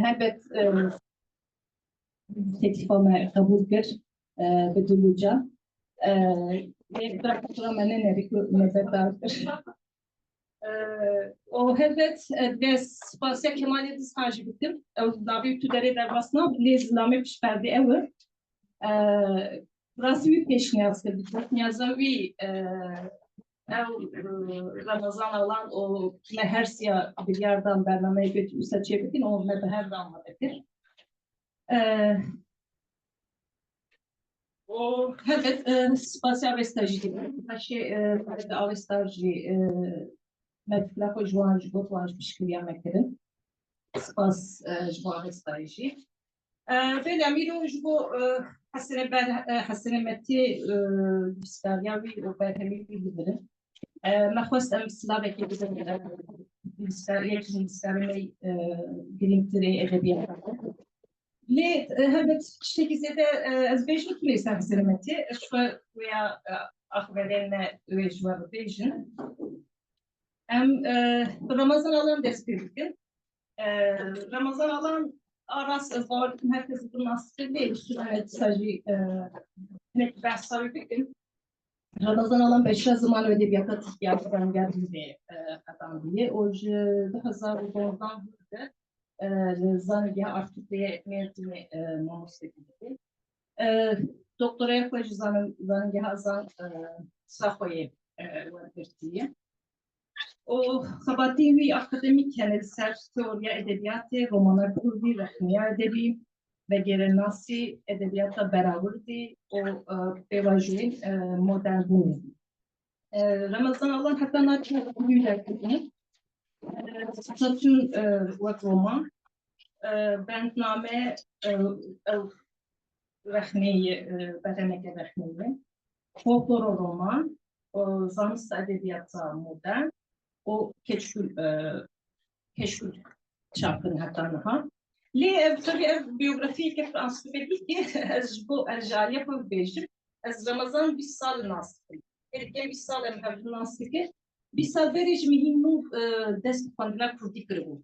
هبت teklifime kabul bir beduluca. Bıraktılar bana nebetlerdir. O evet des spasya Kemal'e stajı bittim. Davi tüdere dervasına lezlame pişperdi evi. Burası bir peşniyaz kıldı. Niyazavi Ramazan alan o mehersiya bir yerden bernameye götürürse çevirdin o meher damladır. O evet spasya ve stajı. Taşı ve stajı mesela o juanj botlanj pişkiliye mekterin. Spas juanj stajı. Böyle amiro bu حسنه متی بیشتریابی و برهمی بیداره. من خواستم سلابه که بزنم بیشتری گرینگتری ادبیات. لی هبت شتی زده از بیش میتونی حسنه متی شو ویا آخرین ویجوار بیشن. Ramazan alan destekliyor. Ramazan alan arası var, herkes bunu nasıl değil, sürekli sadece net dersler bekliyor. Ramazan alan 5 zaman ödebiyata yapılan geldiğinde adamı. O daha zor doğrudan burada zanege artık diye mevzini namusludur. Doktora yaklaşık zanege hazan sahoye verdiği. O Kabativi akademik kenersel teoriya edebiyatı, romana kurdi, rahmiye edebi ve gerenasi edebiyata beraberdi. O pevajuin modern bunu. Ramazan alan hatta naçizane büyülerdi. Statün ve roman, bentname rahmiye, bereneke rahmiye, folklor roman, zanist edebiyata modern. O keşfül çapın hatta daha. Li tabii biyografiyi ki Fransız dedi ki bu erjaliye koy bejim. Az Ramazan bir sal nasıl. Erken bir sal hem nasıl ki bir sal verici mihimnu dest pandla kurdi kırbu.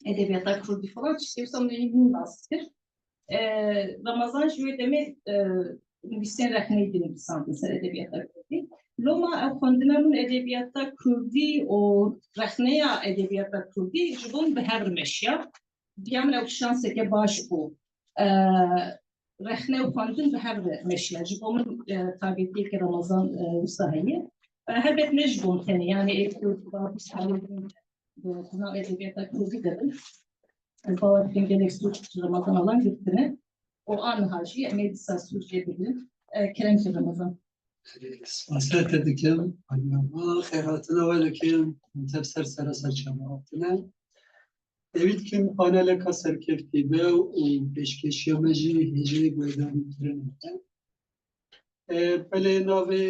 Edebiyata kurdi falan istiyorsam mihimnu nasıl. Ramazan şöyle demek bir sen rahmeydin bir sanatı edebiyata kurdi. Loma خوندنمون ادبیاتا کردی و رخنه ادبیاتا کردی جبون به هر مشیا بیام لو شانس که باش بو رخنه و خواندن به هر مشیا جبون تابعیتی که رمضان وسهیه هر بيت نجبون ثاني يعني بس حالين بنا ادبياتا كردي dedim. الباور فينجر اكستروت رمضان alan gittine o an hacı meditasyon diyebilirim. Kerem Ramazan. سپاسات دکم ما خیراتنا ولکن تفسر سراسر جماعتنا دوید کم پانل کسر کفتی به و پیشکشی مجی هجی گویدانی کرنه پلی ناوی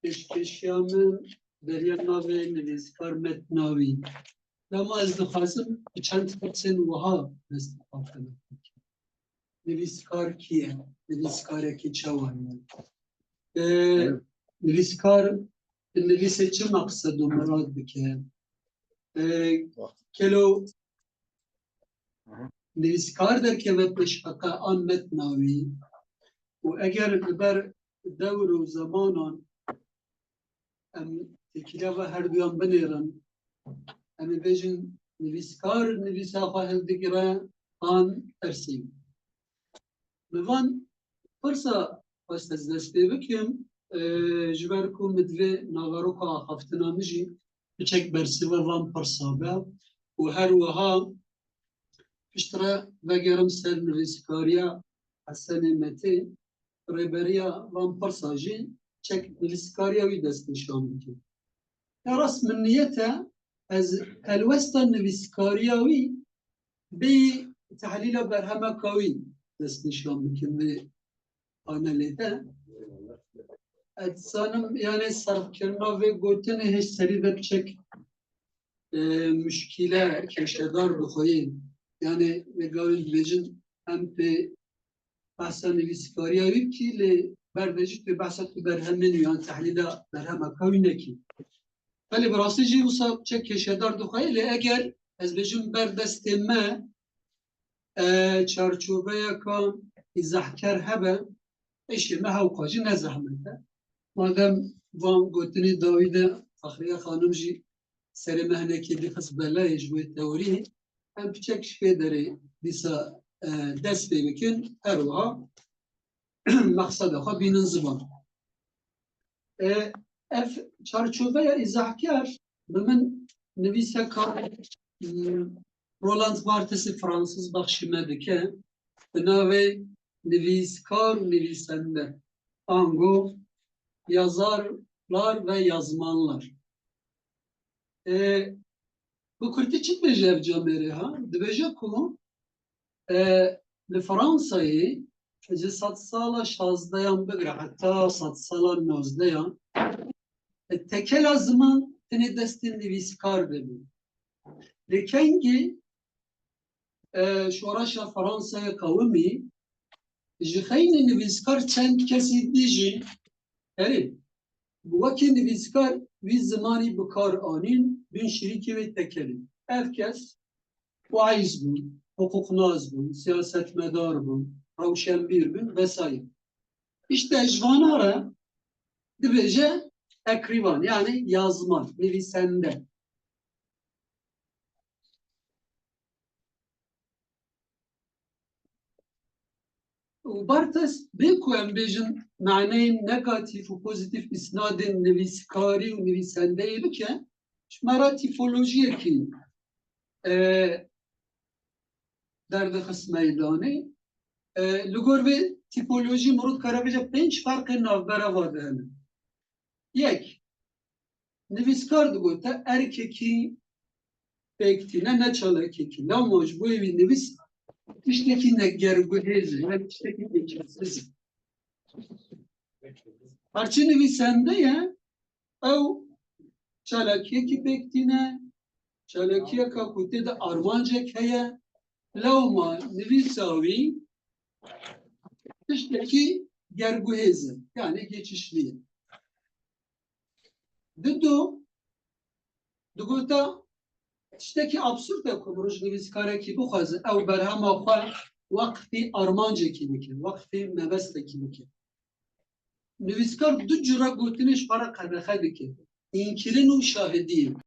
پیشکشی من دریا ناوی نویسکار مت ناوی لما از دخواستم چند پرسن وها استفاده کنم نویسکار کیه؟ نویسکار کی چوانه؟ نویسکار نویسه چه مقصد و مراد بکن کلو نویسکار در که وپش حقا آن متناوی و اگر بر دور و زمانان تکیلا و هر دویان بنیرن امی بیجن نویسکار نویسه خواهد دگره آن ترسیم نوان فرصه باست از دسته بکیم جبر کو مدوی ناغاروکا هفتنا مجی بچک برسی و وان پرسابه و هر وها پشتره وگرم سر نویسکاریا حسن متی ریبریا وان پرساجی چک نویسکاریا وی دست نشان بکیم راست من نیته از الوستا نویسکاریا وی بی تحلیل برهمه کاوی دست نشان بکیم analize sanırım yani sarf kelime ve gotene hiç seri de çek müşkile keşedar bixoyin yani ve gavil bejin hem de bahsen viskariya wî ki li berdejî tu behsa tu berhemin yan tehlîla berhema kawînekî belê bi rastî jî wisa çek keşedar dixwaye lê eger ez bêjim berdestê me çarçoveyeka izahkar hebe eşi mehevkacı ne zahmete. Madem van gotini Davide Fahriye Hanım jî serê mehnekê dixist belayê ji bo teorî em piçek ji pê derê dîsa dest pê bikin her wiha meqseda xwe bînin ziman. Ev çarçoveya izahkar bi min nivîseka Roland Barthes'ı Fransız baxşî me dike bi navê nivîskar û nivîsende ango yazarlar ve yazmanlar. Bu kurti çi dibêje ev camerê ha? Dibêje ku li Fransayê ji sed sala şazdeyan bigire heta sed sala nozdeyan tekela ziman tenê destên nivîskar dibû. Li kengî şoreşa Fransayê qewimî ji xeynî nivîskar çend kesî dijî herî wekî nivîskar wî zimanî bikar anîn bin şirîkê wê tekelî. Ev kes waiz bûn, hukuknaz bûn, siyasetmedar bûn, rewşenbîr bûn vesaire. İşte ji vana re dibêje ekrivan yani yazman, nivîsende. Barthes bê ku em bêjin maneyên negatif û pozitif isnadên nivîskarî û nivîsendeyê bike, ji mera tîpolojiyekî derdixist meydanê. Li gor vê tîpolojî mirov dikare bêje pênc ferqên navbera va de hene. Yek, nivîskar digote erkekî pêktîne ne çalekekî. Lewma ji bo wî nivîs tiştekî ne gerguhêz e, yani tiştekî pêkesiz e. Herçi nivîsende ye, ew çalekiyekî pêktîne, çalekiyeka ku tê de armancek heye, lewma nivîsa wî tiştekî gerguhêz e, yani geçişlî ye. Didu, digota tiştekî absûrd e ku mirov ji nivîskarekî bixwaze ew berhema xwe waqfî armancekî bike, waqfî mebestekî bike. Nivîskar du cura gotinê ji xwe re qedexe dike. İnkirin û şahidiyê.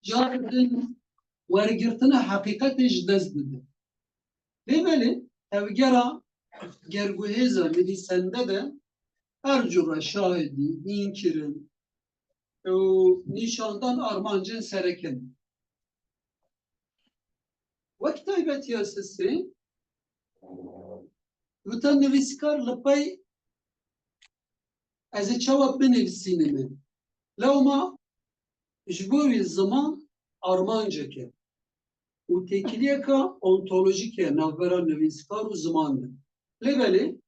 Caridin wergirtina heqîqetê ji dest bide. Lêvelê tevgera gerguhêza nivîsende de her cura şahidî, înkirin û nîşandan armancên serekin. Wek taybetiya sesê wita nivîskar li pey ez ê çawa binivîsînime. Lewma ji bo wî ziman armancek e û têkiliyeka ontolojik e navbera nivîskar û ziman de. Lêvelê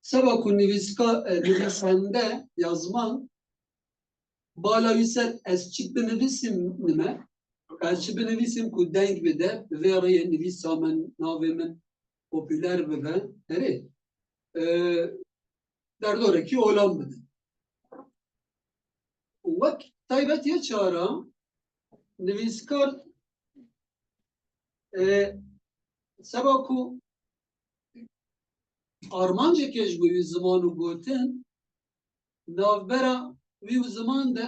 seba ku nivîsende yazman bala wî ser ez çi binivîsim nime, ez çi binivîsim ku deng bide, bi vê rêyê nivîsa min, navê min popüler bibe, herê derdorekî olam bide. Wek taybetiya çara nivîskar seba ku armancekê ji bo wî ziman û gotin navbera wî û ziman de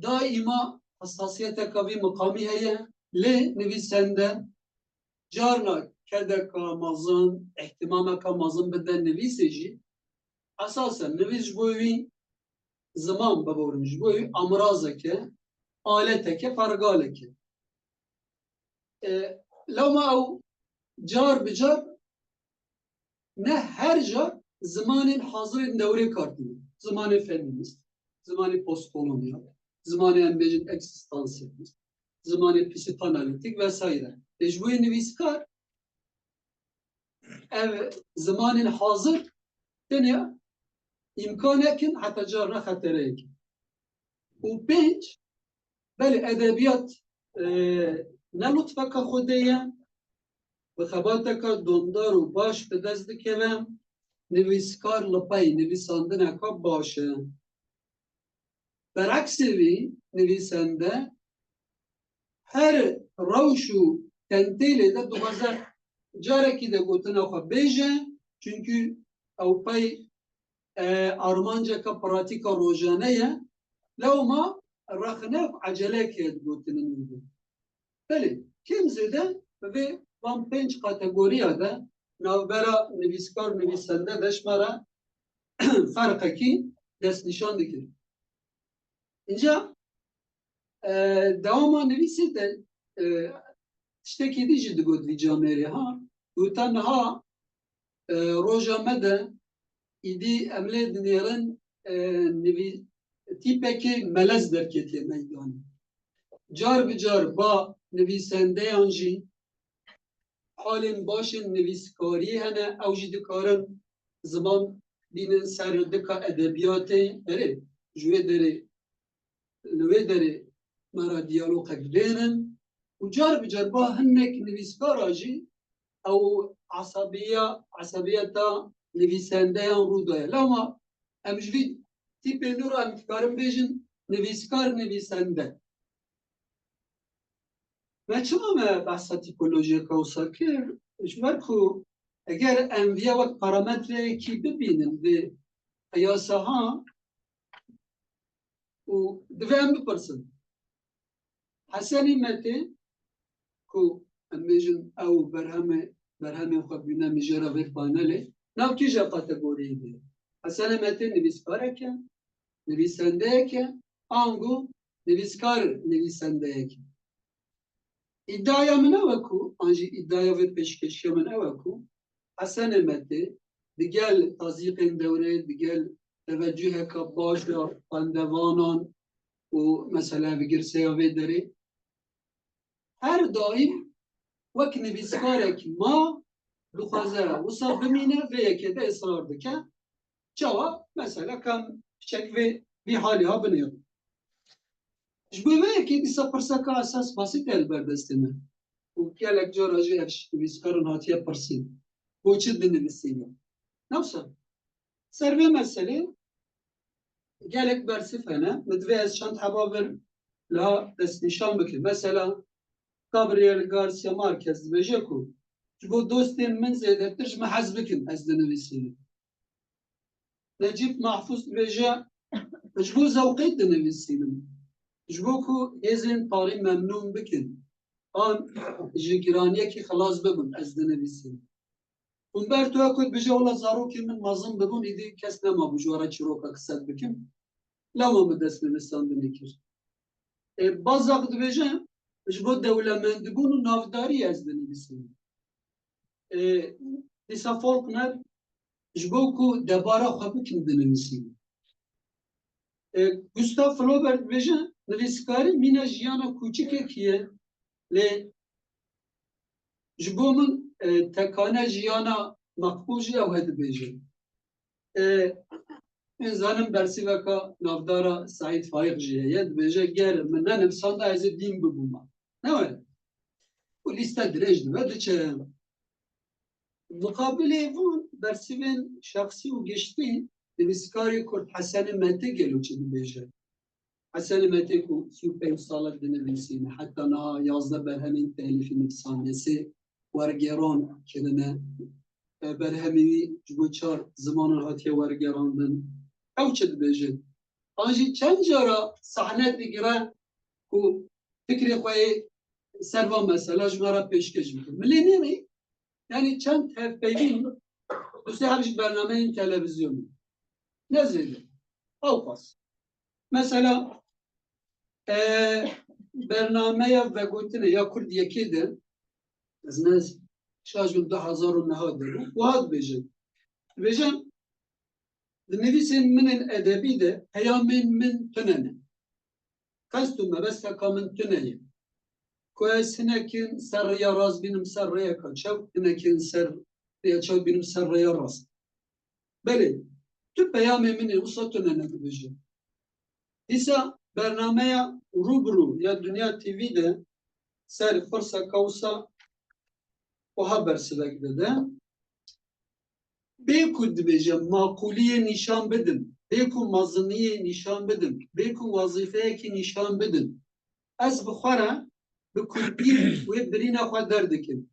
daîma hassasiyeteka wî miqamî heye, lê nivîsende carna kedeka mezin, ihtimameka mezin bide nivîsê jî esasen nivîs ji bo wî ziman biborin, ji bo wî amrazeke, aleteke, fergaleke. Lewma ew car bi car ne her car zimanên hazirên dewrê kartîne. Zimanê feminîst, zimanê postkolonyal, zimanê em bêjin eksistansiyalîst, zimanê psîkanalîtik vesaire. Ji bo wê nivîskar ev zimanên hazir tenê imkanekin heta carna xetereyekin. û pênc, belê edebiyat ne lutfeka xwedê ye, bi xebateka dondar û baş bi dest dikeve, nivîskar li pey nivîsandineka baş e. Bereksê wî nivîsende her روش و تنتیلی ده دوازه جارکی ده گوتنا خو بیجه چونکه او پی آرمانجا که پراتیکا روزانه یه لو ما رخنه عجله کید گوتنا نیده بله کم زده و وان 5 کاتگوریا ده نوبرا نویسکار نویسنده دشماره فرقه کی دست نشان دکر اینجا دوام نویسید تشتكي ديجي دقود في جاميري ها وتنها روجا مدى إيدي أملاد نيرن نبي تيبكي ملز دركت ميدان جار بجار با نویسنده آنجی حال باشن نویسکاری هنه اوجی دکارن زمان دینن سر دکا ادبیات داره جوه داره لوه داره مرا دیالوگ دینن و جار بجار با هنک نویسکار آجی او عصبیتا نویسنده آن رو داره لما امجوی تیپ نور هم کارم بیجن نویسکار نویسنده و چون بحث تیپولوژی کوسا کرد جمر کو اگر انویا وقت پارامتر کی ببینن به قیاسه ها و دوام بپرسن حسنی مته کو امیجن او برهمه خود بینه میجره و پانله ناو کیجا کاتگوری ده حسنی مته نویسکاره که نویسنده که آنگو نویسکار نویسنده که iddiaya min eveku, anjî iddiaya ve peşkeşiya min eveku, Hesen Emeti, digel tazîqên dewrê, digel teveccüheka baş ya xwendevanan û mesela vigirseya vê derê, her daim wek nivîskarek ma dixwaze wisa bimîne vê yekê de ısrar dike, çawa mesela kam çek vê halî ha binêrin. Jbû vê yekê dîsa pirseka esas basit el berdestîne. و gelek cara jî ev nivîskarin hatiye pirsîn. Bû çi dinivîsîne? Newsa. Ser vê meselê gelek bersîf hene, min divê ez çend heba vir liha destnîşan bikim. Mesela Gabriel Garcia Marquez dibêje ku ji bo dostên min zêdetir ji me hez bikin ez dinivîsînim. Necip Mahfuz dibêje ji bo zewqê dinivîsînim. Ji bo ku hêzên parî memnûn bikin. آن جگرانیه که خلاص ببین از دنویسیم. اون بر تو اکود بجا اولا زارو که من مازم ببین ایدی کس نما بجوارا چروکا کسد بکن لما مدست نوستان بنکر. باز اقد بجا جبو دولمند بون و نافداری از دنویسیم. دیسا فولک ند جبو کو دبارا خواه بکن دنویسیم. گوستاف فلوبرت بجا نویسکاری مینا جیانا کوچیکه کیه لی جبو من تکانه جیانا مقبوجی او هد بیجه این زنم برسی وکا نافدارا سعید فایق جیه ید بیجه گر من ننفسان دا از دین ببوما نوه و لیسته درج دوه دچه مقابل ایوان برسی بین شخصی و گشتی نویسکاری کرد حسن مته گلو چه بیجه حسن مته کو 35 سالت دنویسینه حتی نه 11 برهمین تالیفی نفسانیسی ورگران کلمه برهمی جبو چار زمان هاتیه ورگراندن او چه دبیجه آنجی چند جارا صحنت بگیره کو فکری خواهی سروا مسئله جمعه پیشکش میکن ملی نیمی یعنی چند تفبیلین دوسته همش برنامه این تلویزیونی نزیده او پاس مثلا برنامه و گوتنه یا کرد یکی ده از نز شاجون 2009 ده و هاد بیجن نویسین من ادبی ده پیامین من تننه کستو مبسته کامن تننه که سنکین سر ریا راز بینم سر ریا کن چاو سنکین سر ریا چاو بینم سر ریا راز بله تو پیامین من اوسا تننه بیجن ایسا برنامه روبرو یا دنیا تیوی ده سر فرصه کوسا و haber silek de beku dibêje maquliyê nîşan bidin beku maziniyê nîşan bidin beku wazîfeyekî nîşan bidin ez bi xwe re بكردي وبرينا خود دردكن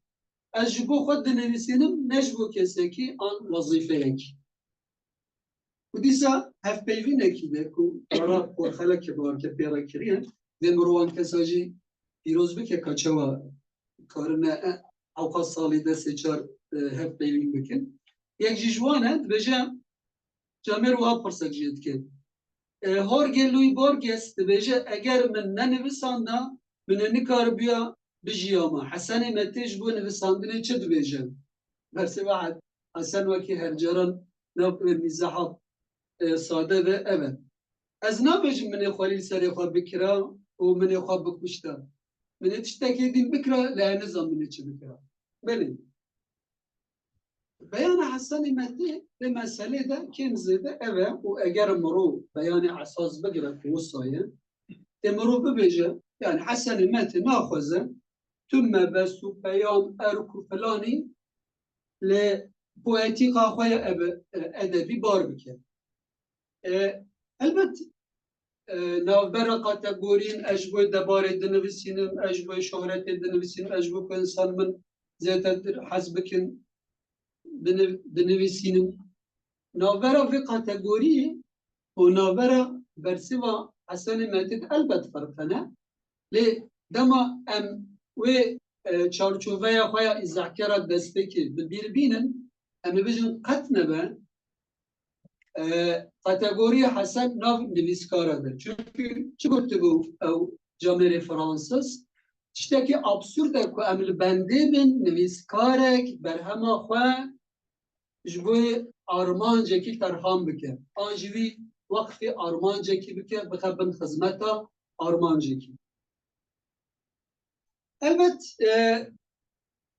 أجبو خود نویسینم نجبو کسی آن وظیفه وديسا هف بيفينك كده كورا ورخلك بار كبيرا كريان ذي مروان كساجي يروز بك كاتشوا كارنا أوقات صالي ده سيجار هف بيفين بكن يك جيجوانا دبجا جامر وها برسك جيد كن هورجي لوي بورجس دبجا أجر من ننفساندا من النكار بيا بجياما حسن متيج بو نفساندني چه دبجا بس واحد حسن وكي هرجران نوب مزاحات ساده و evet. Ez nabêjim min ê xwelî serê xwe bikira û min ê xwe bikuşta. Min ê tiştekê dîn bikira lê nizam min ê çi bikira. Belê. Beyana Hesenê Mehdî lê meselê de kêm zêde ev e û eger mirov beyanê esas bigire ku wisa tê mirov bibêje yani Hesenê Mehdî naxweze tu mebes û peyam erk û filanî lê poetîka xwe ya edebî bar bike. البته نوبر کاتگورین اجبو دباره دنویسینم اجبو شهرت دنویسینم اجبو که انسان من زیادتر حسب کن دنویسینم نوبر في کاتگوری و نوبر برسوا حسن متد البته فرقنا لی دما ام و چارچوبه یا خوایا ازعکرات دستکی ببینن ام بیشتر قط نبه kategori Hasan nav nivîskaradır. Çünkü çi gotibû ew camerê Fransız tiştekî absûrd e ku em li bendê bin nivîskarek berhema xwe ji bo armancekî terhan bike. An jî wî wextê armancekî bike bixe bin xizmeta armancekî. Elbet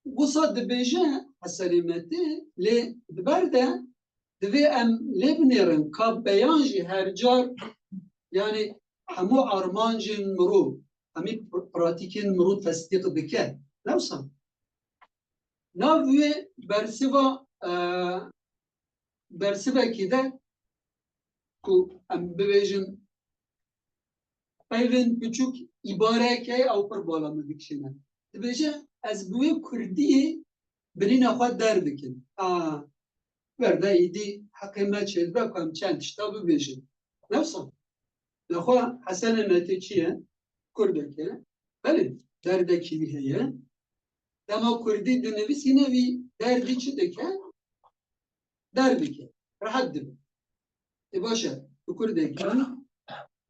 wisa dibêje Hesenê Mehdî lê di ber de دوی ام لبنیرن که بیانجی هر جار یعنی همو ارمانجین مرو همی پراتیکین مرو تصدیق بکه نوسان نوی برسیبا کی ده که ام ببیجن پیوین بچوک ایباره که او پر بالا مدکشنه ببیجه از بوی کردی برین خود در بکن برده ایدی حقیمت شد بکنم چند شتاب ببیشیم نفسم نخواه حسن نتی چیه؟ کرده که بله درده کی هیه دما کردی دنویسی نوی دردی چی دکه؟ دردی که راحت دبی باشه کرده که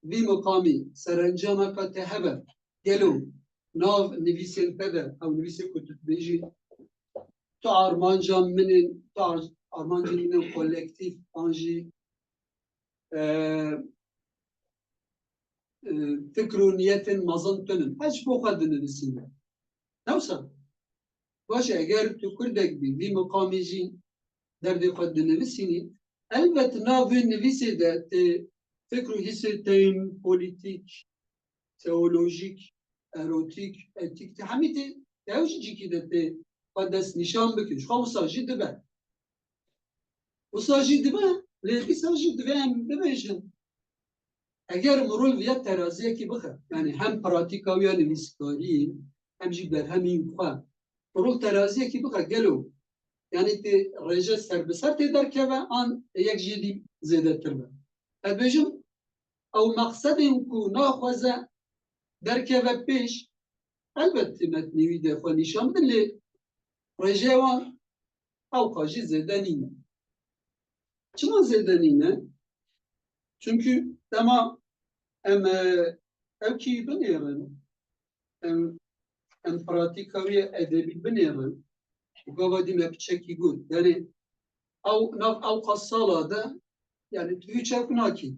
وی مقامی سرانجام که تهبه گلو ناو نویسین پده او نویسی کتب بیجی تو آرمانجام منین تو armancının kolektif anji fikr و niyetin mazın tönün. Hiç bu kadını disine. Neyse. Başı eğer tu kurdek bir mukameci derdi kadını disini elbette navın nivisi de fikr hissettiğim politik, teolojik, erotik, etik hamite tevcih ki de kadas nişan büküş. Xamsajı de ben. وساجي دبا لكن ساجي دبا ببيجن اگر مرول ويا ترازيه كي بخا يعني هم براتيكا ويا نيسكاري هم جي برهمين خوا مرول ترازيه كي بخا قالوا يعني تي ريجستر بسر تقدر كذا ان يك جدي زياده تربه ابيجن او مقصد انكو ناخذ دركبه بيش البته متنوي ده خو نشان اللي رجاوان او قاجي زيدانين Çima zedenine? Çünkü dema evki binirin, pratikaviye edebi binirin. Gavadim hep çeki gud. Yani av kassalada yani tüyü çeknaki,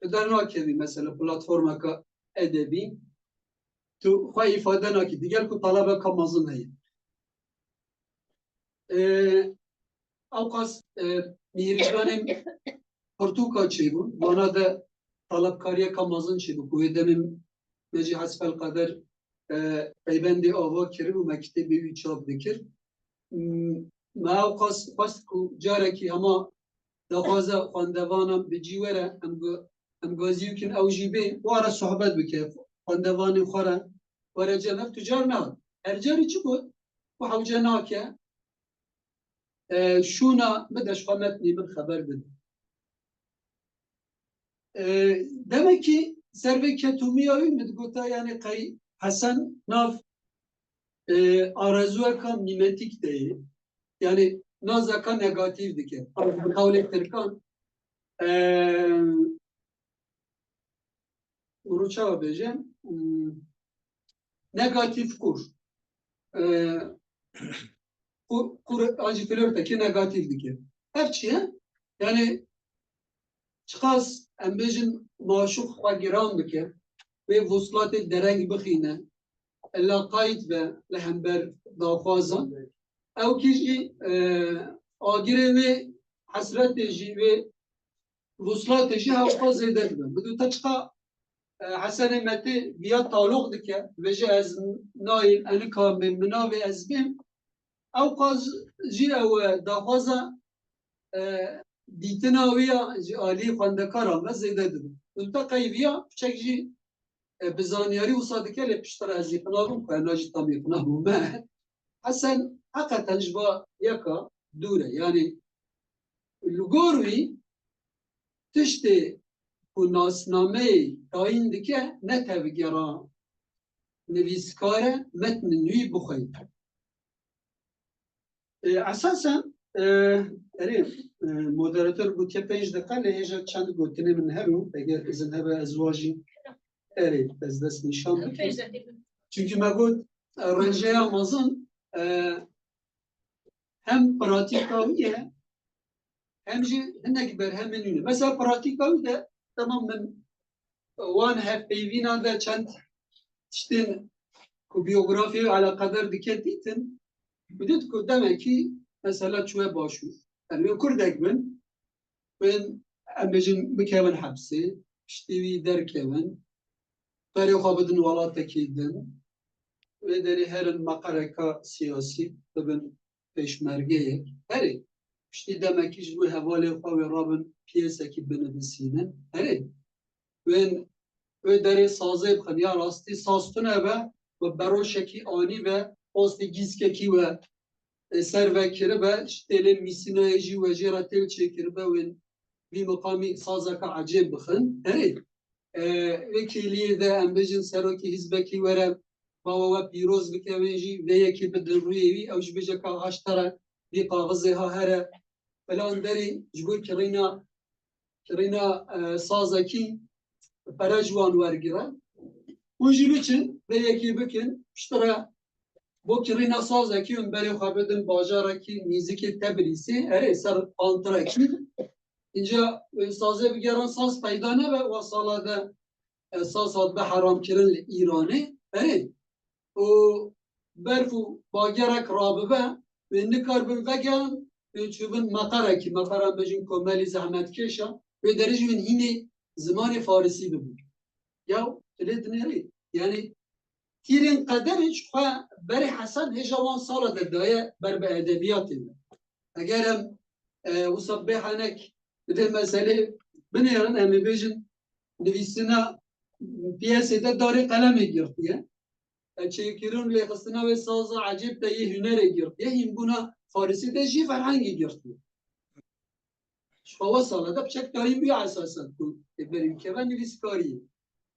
dernaki mesela platforma ka edebi tu xwe ifade naki. Diğer ku talebe kamazın heye. Avkas Mihricanım Portuka çiğbu, bana da talepkariye kamazın çiğbu. Kuvvedemin Neci Hasbel kadar peybendi ava kiri bu mektebi üçab dikir. Ma avkas pas ku careki ama davaza xandevanam bi civere em gaziyu kin ew jî bê wara sohbet bike xandevanê xwe re ورجع نف تجار نهاد هرجاري چی بود و حوجه ناکه شونا بدش قامتني من خبر بده demek ki serve ketumiyavi midgota yani kay Hasan nav arazuya kan mimetik değil yani nazaka negatif dike kavle terkan uruça beceğim negatif kur kur acı flörteki negatif dike her şeye yani çıkas embejin maşuk ve giran dike ve vuslat dereng bixine لا قايد به لهمبر دافازا او كيجي آگره و حسرت جي و وصلات جي ها وقا زيده بن بدو تشقى حسن متي بيا طالوق دكا بجي از نايل انكا من مناوي از بهم او قاز جي او دافازا ديتناويا جي آلي خواندكارا ما زيده بن بدو تقاي بيا بچك جي بزانیاری و صادقه لی پشتر از یقناهم که ناجی تام یقناهم ما حسن حقیقتا جبا یکا دوره یعنی لگوروی تشتی و ناسنامه تاین دکه نتوگرا نویسکاره متن نوی بخوید اساسا مودراتور گوتیه 5 دقیقه لیجا چند گوتینه من هبو اگر ازن هبه ازواجی Evet, ez dest nişan. Çünkü mevcut rejeye amazın hem pratikaviye hem de hinek berhemenüne. Mesela pratikavi de tamamen wan hep peyvina da çend işte ku biyografi alakadar diketitin bidet ku demek ki mesela çuve başvur. Yani kurdek ben amacın bikevin hapsi işte bir derkevin Peri xabidin walatekî din ve derî herin meqareka siyasî dibin pêşmergeyek herê piştî demekî ji bo hevalê xwe wê rabin piyêsekî binivîsînin herê wê derê sazê bixin ya rastî saz tune be bi beroşekî anî ve postê gîskekî we ser vekiribe ji têlê mîsînayê jî we jê re têl çêkiribe wên vî miqamî sazeka ecêb bixin herê vekiliye de embejin seroki hizbeki vere bava piroz bikeveji ve yeki bedin ruyevi ev jbeje ka haştara bir kağızı ha here falan deri jbo kirina sazaki parajwan vergira uji biçin ve yeki bikin piştara bu kirina sazaki un beri xabedin bajaraki müzik tebrisi her ser antraki اینجا سازه بگران ساز پیدا نه و سالده سازات به حرام کردن ایرانی و برفو باگرک رابطه و نکار بن وگن چوبن مقرکی مقرم بجن کمالی زحمت کشا و درجه من هینه زمان فارسی ببود یا تلید نری یعنی تیرین قدرش خواه بری حسن هجوان سال دایه بر به ادبیاتی اگرم وصبه حنک ده mesele binirin emi bejin nivîsina piyasede darê qelemê girtiye çêkirîn lê xistina wê saza ecêb de yê hunerê girtiye hînbûna Farsî de jî ferhengê girtiye ji xwe sala de biçek darîn bûye esasen ku berî keve nivîskariyê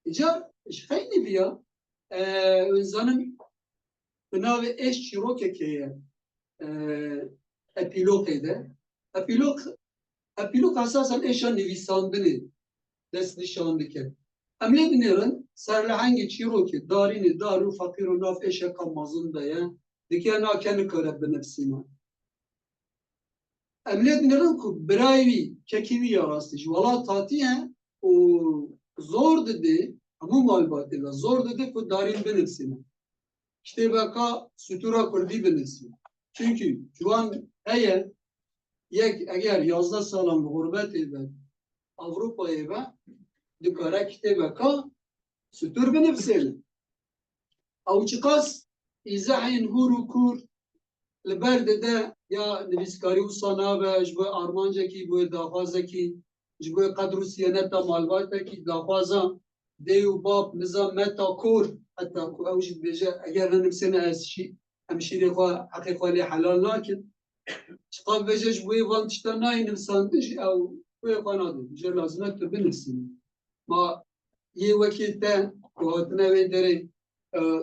îca ji xeynî bîya zanim bi navê eş çîrokekê ye epîlogê de epîlog esasen eşa nivîsandinê dest nîşan dike em lê binêrin serlehengê çîrokê darînê dar û feqîr û nav eşeka mezin de ye dike nake nikare binivîsîne em lê binêrin ku birayê wî kekî wî ya rastî ji welat hatiye û zor dide hemû malbatê ve zor dide ku darîn binivîsîne kitêbeka stûra Kurdî binivîsîne çünkü ci wan heye yek eger 11 salan bi gurbetê ve Avrupayê ve dikare kitêbeka stûr binivîse ew çi qas îzahên hûr û kûr li ber dide ya nivîskarî wisa nabe ji bo armancekî ji bo daxwazekî ji bo qedr û siyaneta malbatekî daxwaza dê û bab nizam meta kor حتى أوجد بيجا أجر نفسنا أشي أمشي لخوا حقيقة لي حلال لكن شقاب بيجا جبوي فانتشتناي نفسان تجي أو وي قنادي جا لازمك بنفسي ما يوكيتا وهاتنا ويدري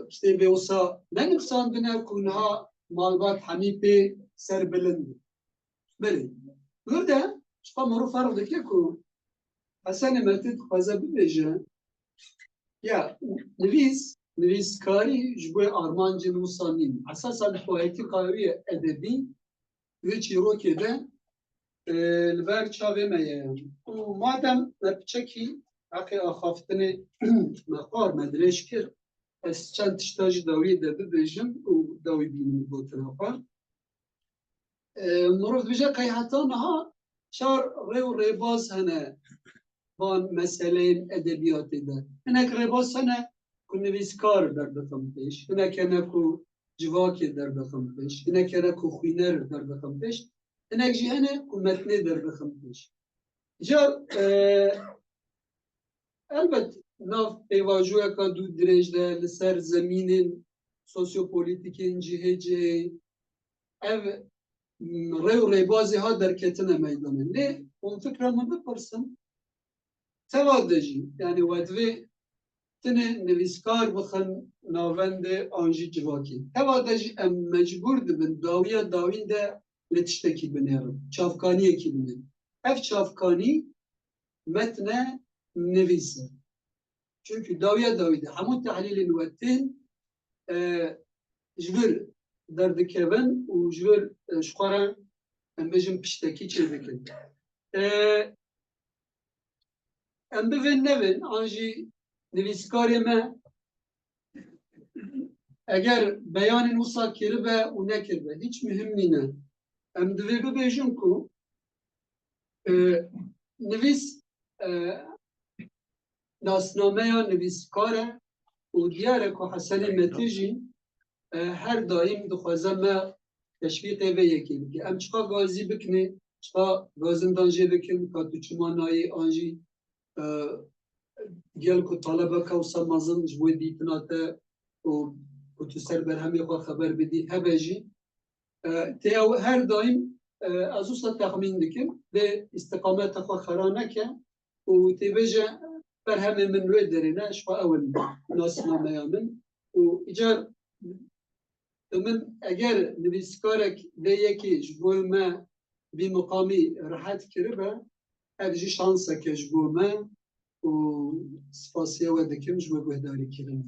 كتابي وصا لا نفسان بنا كونها مالبات حميبي سر بلند بلي ورده شقا مرو فرق دكيكو حسن متد خوازا ببيجا يا نویس کاری جبوی آرمانج نوسانین اساسا حوایتی قوی ادبی و چیروکی ده لبر چاوه میه و مادم نبچکی حقی آخافتن مقار مدرش کرد از چند تشتاج داوی ده ببیجم و داوی بینیم بوتن آقا مروف بجا قی حتی نها شار ری باز هنه بان مسئله ادبیات ده هنک ری باز هنه که نویسکار در بخم پیش هنک هنکو جواکی در بخم پیش هنک هنکو خوینر در بخم پیش هنک جی هنه که متنه در بخم پیش جا البته ناف پیواجوه که دو درنج ده لسر زمین سوسیوپولیتیکین جهه جهه او ری بازی ها در کتنه میدانه نه اون فکر من بپرسم توادجی یعنی ودوی تنه نویسکار بخن ناوند آنجی جواکی توادجی ام مجبور دبن داوین ده لتشتکی بنیرم چافکانی کی بنیرم اف چافکانی متن نویسه çünkü داویده همون تحلیل نوتین جبر دردکبن و جبر شقارن ام بجم پشتکی چه بکن ام بفن نبن آنجی نویسکاری ما اگر بیان نوسا کربه و نکربه hiç mühim nine ام دوی ببیجم کو نویس ناسنامه یا نویسکاره و دیاره که حسن متیجی هر دایم دخوازه ما تشویق به یکی بگی ام چقا گازی بکنه چقا گازندانجی بکن که تو چما نایی آنجی گل که طالبه که و سمازن جبوی دیتناته و تو سر بر همی خواه خبر بدی هبجی تیاو هر دایم از اوستا تخمین دکم به استقامت خواه خرانه که و تیبجه بر همه من روی درینه شقا اول ناسنامه یا من و ایجار من اگر نویسکارک به یکی جبوی ما بی مقامی راحت کرده هرجی شانسه که جبوی ما و سپاسیه و دکم جبوی بهداری کرده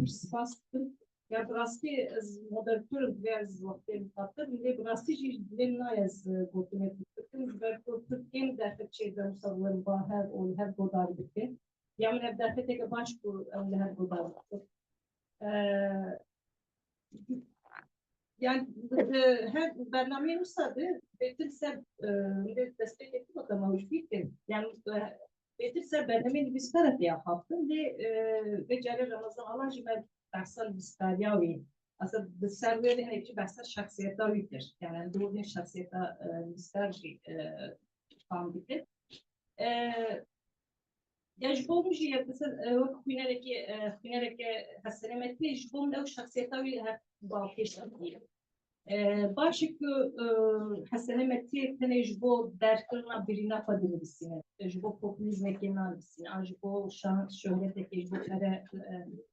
سپاس یا براستی از مدرتورم و از وقتی مخاطر میلی براستی جی دلم نای از گوتنه بکن برکو ترکیم دفعه چه دارم سوالم با هر اون هر گودار بکن یا من دفعه تک باش کو اون هر گودار بکن yani her برنامه نوستاده بهتر سر دسته که تو کما hoş değil yani بهتر سر برنامه نویسکار ya haftan ve cari Ramazan alancı ben dersel nivîskariya aslında serveri hepsi dersel şahsiyeta uydur yani doğru şahsiyeta nivîskar tam bitir ya jbom jî mesela o kuinerek hasremetli jbom da o şahsiyeta uy her bağışlar diye باشه که حسنه متی تنه جبو درکرنا بیرنا فدی بسینه جبو پوپولیزم که نان بسینه جبو شان شهرت که جبو کره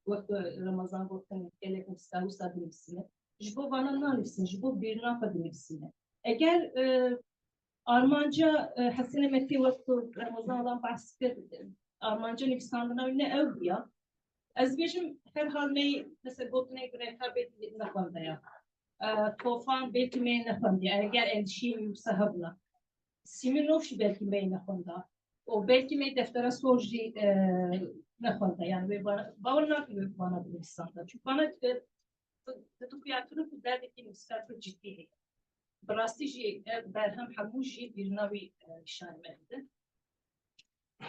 وقت رمضان گفتن که مستعو سادی بسینه جبو وانا نان بسینه جبو بیرنا فدی بسینه اگر Armanca حسنه متی وقت رمضان olan bahsi Armanca nefsandına ne ev ya az benim her hal ne mesela gotne göre tabi ne konuda ya طوفان belki meyne kondu. Eğer endişeyim yoksa habla. Siminovşi belki meyne kondu. O belki mey deftere sorji ne kondu. Yani ve bana gibi bana bir insanda. Çünkü bana bu kıyafetini bu derdeki nisbet ciddi. Brastici berhem hamuji bir nevi işaretmedi.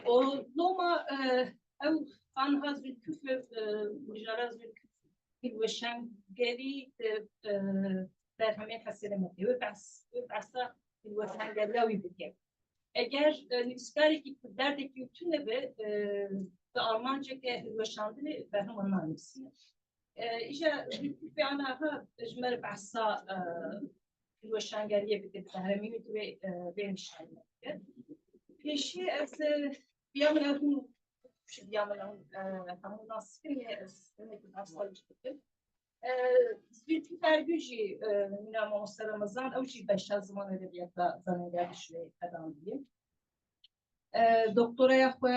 O loma ev anha zülküf müjara zülküf الوشنجري در همه حسنه مدی و بس الوشنجراوی بگه eğer nivîskareke ku derdekî tune be bi Almanceke hilweşandinê berheman nivîsîne. İşte bir anaha ji me re behsa hilweşangeriyê bike behremînê ve benişanîne. Pêşî ez biya min ew hûn biya min hemû nasibî ez hinekî hevsal dikim. Zülfü Fergücü Mina Mamosta Ramazan ew jî beşa ziman edebiyata zanînger dişwê qedan diyeyim. Doktoraya xwe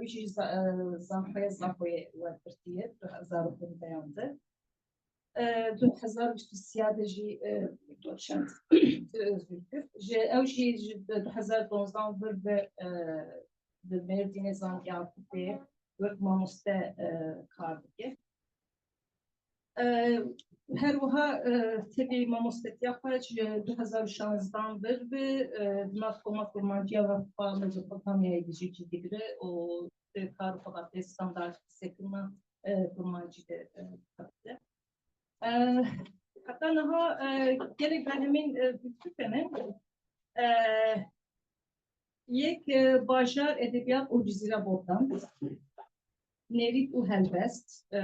wî jî zanxweya zanxweyê wergirtiye 2000 beyandı. 2023 de jî doçent Zülfü. Ew jî 2012 vir bi Mêrdînê zanîngehan Kupê wek mamoste kar dike. Her wiha tevî mamostetiya xwe ji 2016 bir bi nav koma kurmanciya Avrupa Mezopotamyayê de jî cidî bire û kar xwe standart sekirina kurmancî de hatire. Heta niha gelek berhemên bîstûkene yek bajar edebiyat û Cizîra Botan, Nevît û helbest,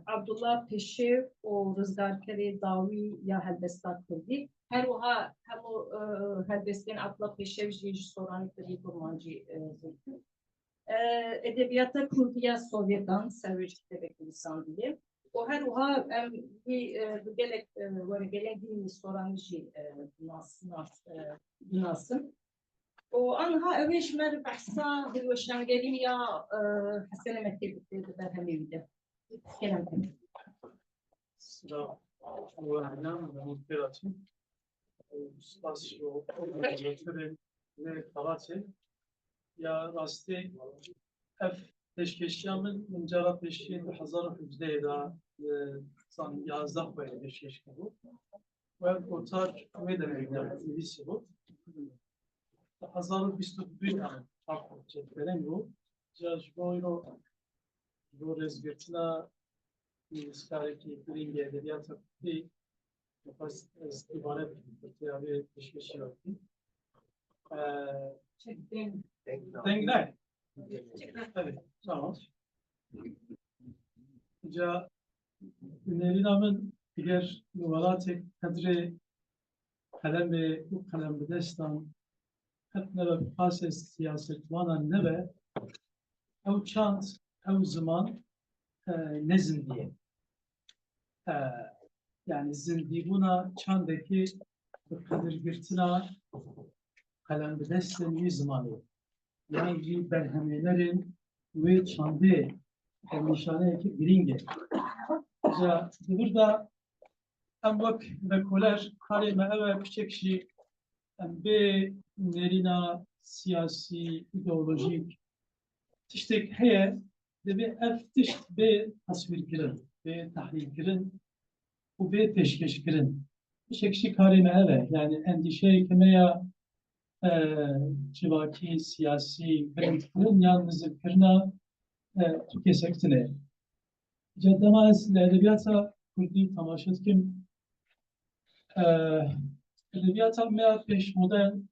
Abdullah Pêşev û rizgarkerê dawî ya helbesta Kurdî. Her wiha hemû helbestên Abdullah Pêşev jî ji soranî Kurdî kurmancî Zülfü. Edebiyata Kurdî ya Sovyetan serwêj kitêbek nivîsandiye. û her wiha em wî bi gelek wergelên dînî soranî jî binasin. û anha ew ê ji me re behsa hilweşangerî ya Hesenê Mektebî dike di berhemê wî de. Gelem pê. Sıra öğrenen ve muhbirati Stasyo ve Karatı ya rastı ev teşkeşyamın incara peşki 2017 da san 11 böyle teşkeşki bu ve otar ve demekler birisi bu 2021 yani farklı çekilen bu Cajboyro bu rezgertina nivîskareke girîngê edebiyata Kurdî ez ibaret bi pêşkêşî yapî. Denk ne? Evet, tamam. Ja önerîna min diğer numaratê qedrê qelemê û qelem bi destan hep nebe pasê siyasetvanan nebe ew çand ew ziman ne zindiye. Yani zindîbûna çandekî bi qedirgirtina qelem bi destên wî zimanê. Yani jî berhemênerên wê çandê nîşaneyekî girîng e. Ja di vir de em wek vekoler karê me ew e piçek jî em bê nêrîna siyasî, îdeolojîk tiştek heye divê ev tişt bê tasvîrkirin, bê tahlîlkirin û bê pêşkêşkirin. Piçek jî karê me ev e. Yani endîşeyeke me ya civakî, siyasî, birîndkirin yan nizîkirina tu kesek tune. Ja dema ez li edebiyata Kurdî temaşe dikim edebiyata me ya pêşmodern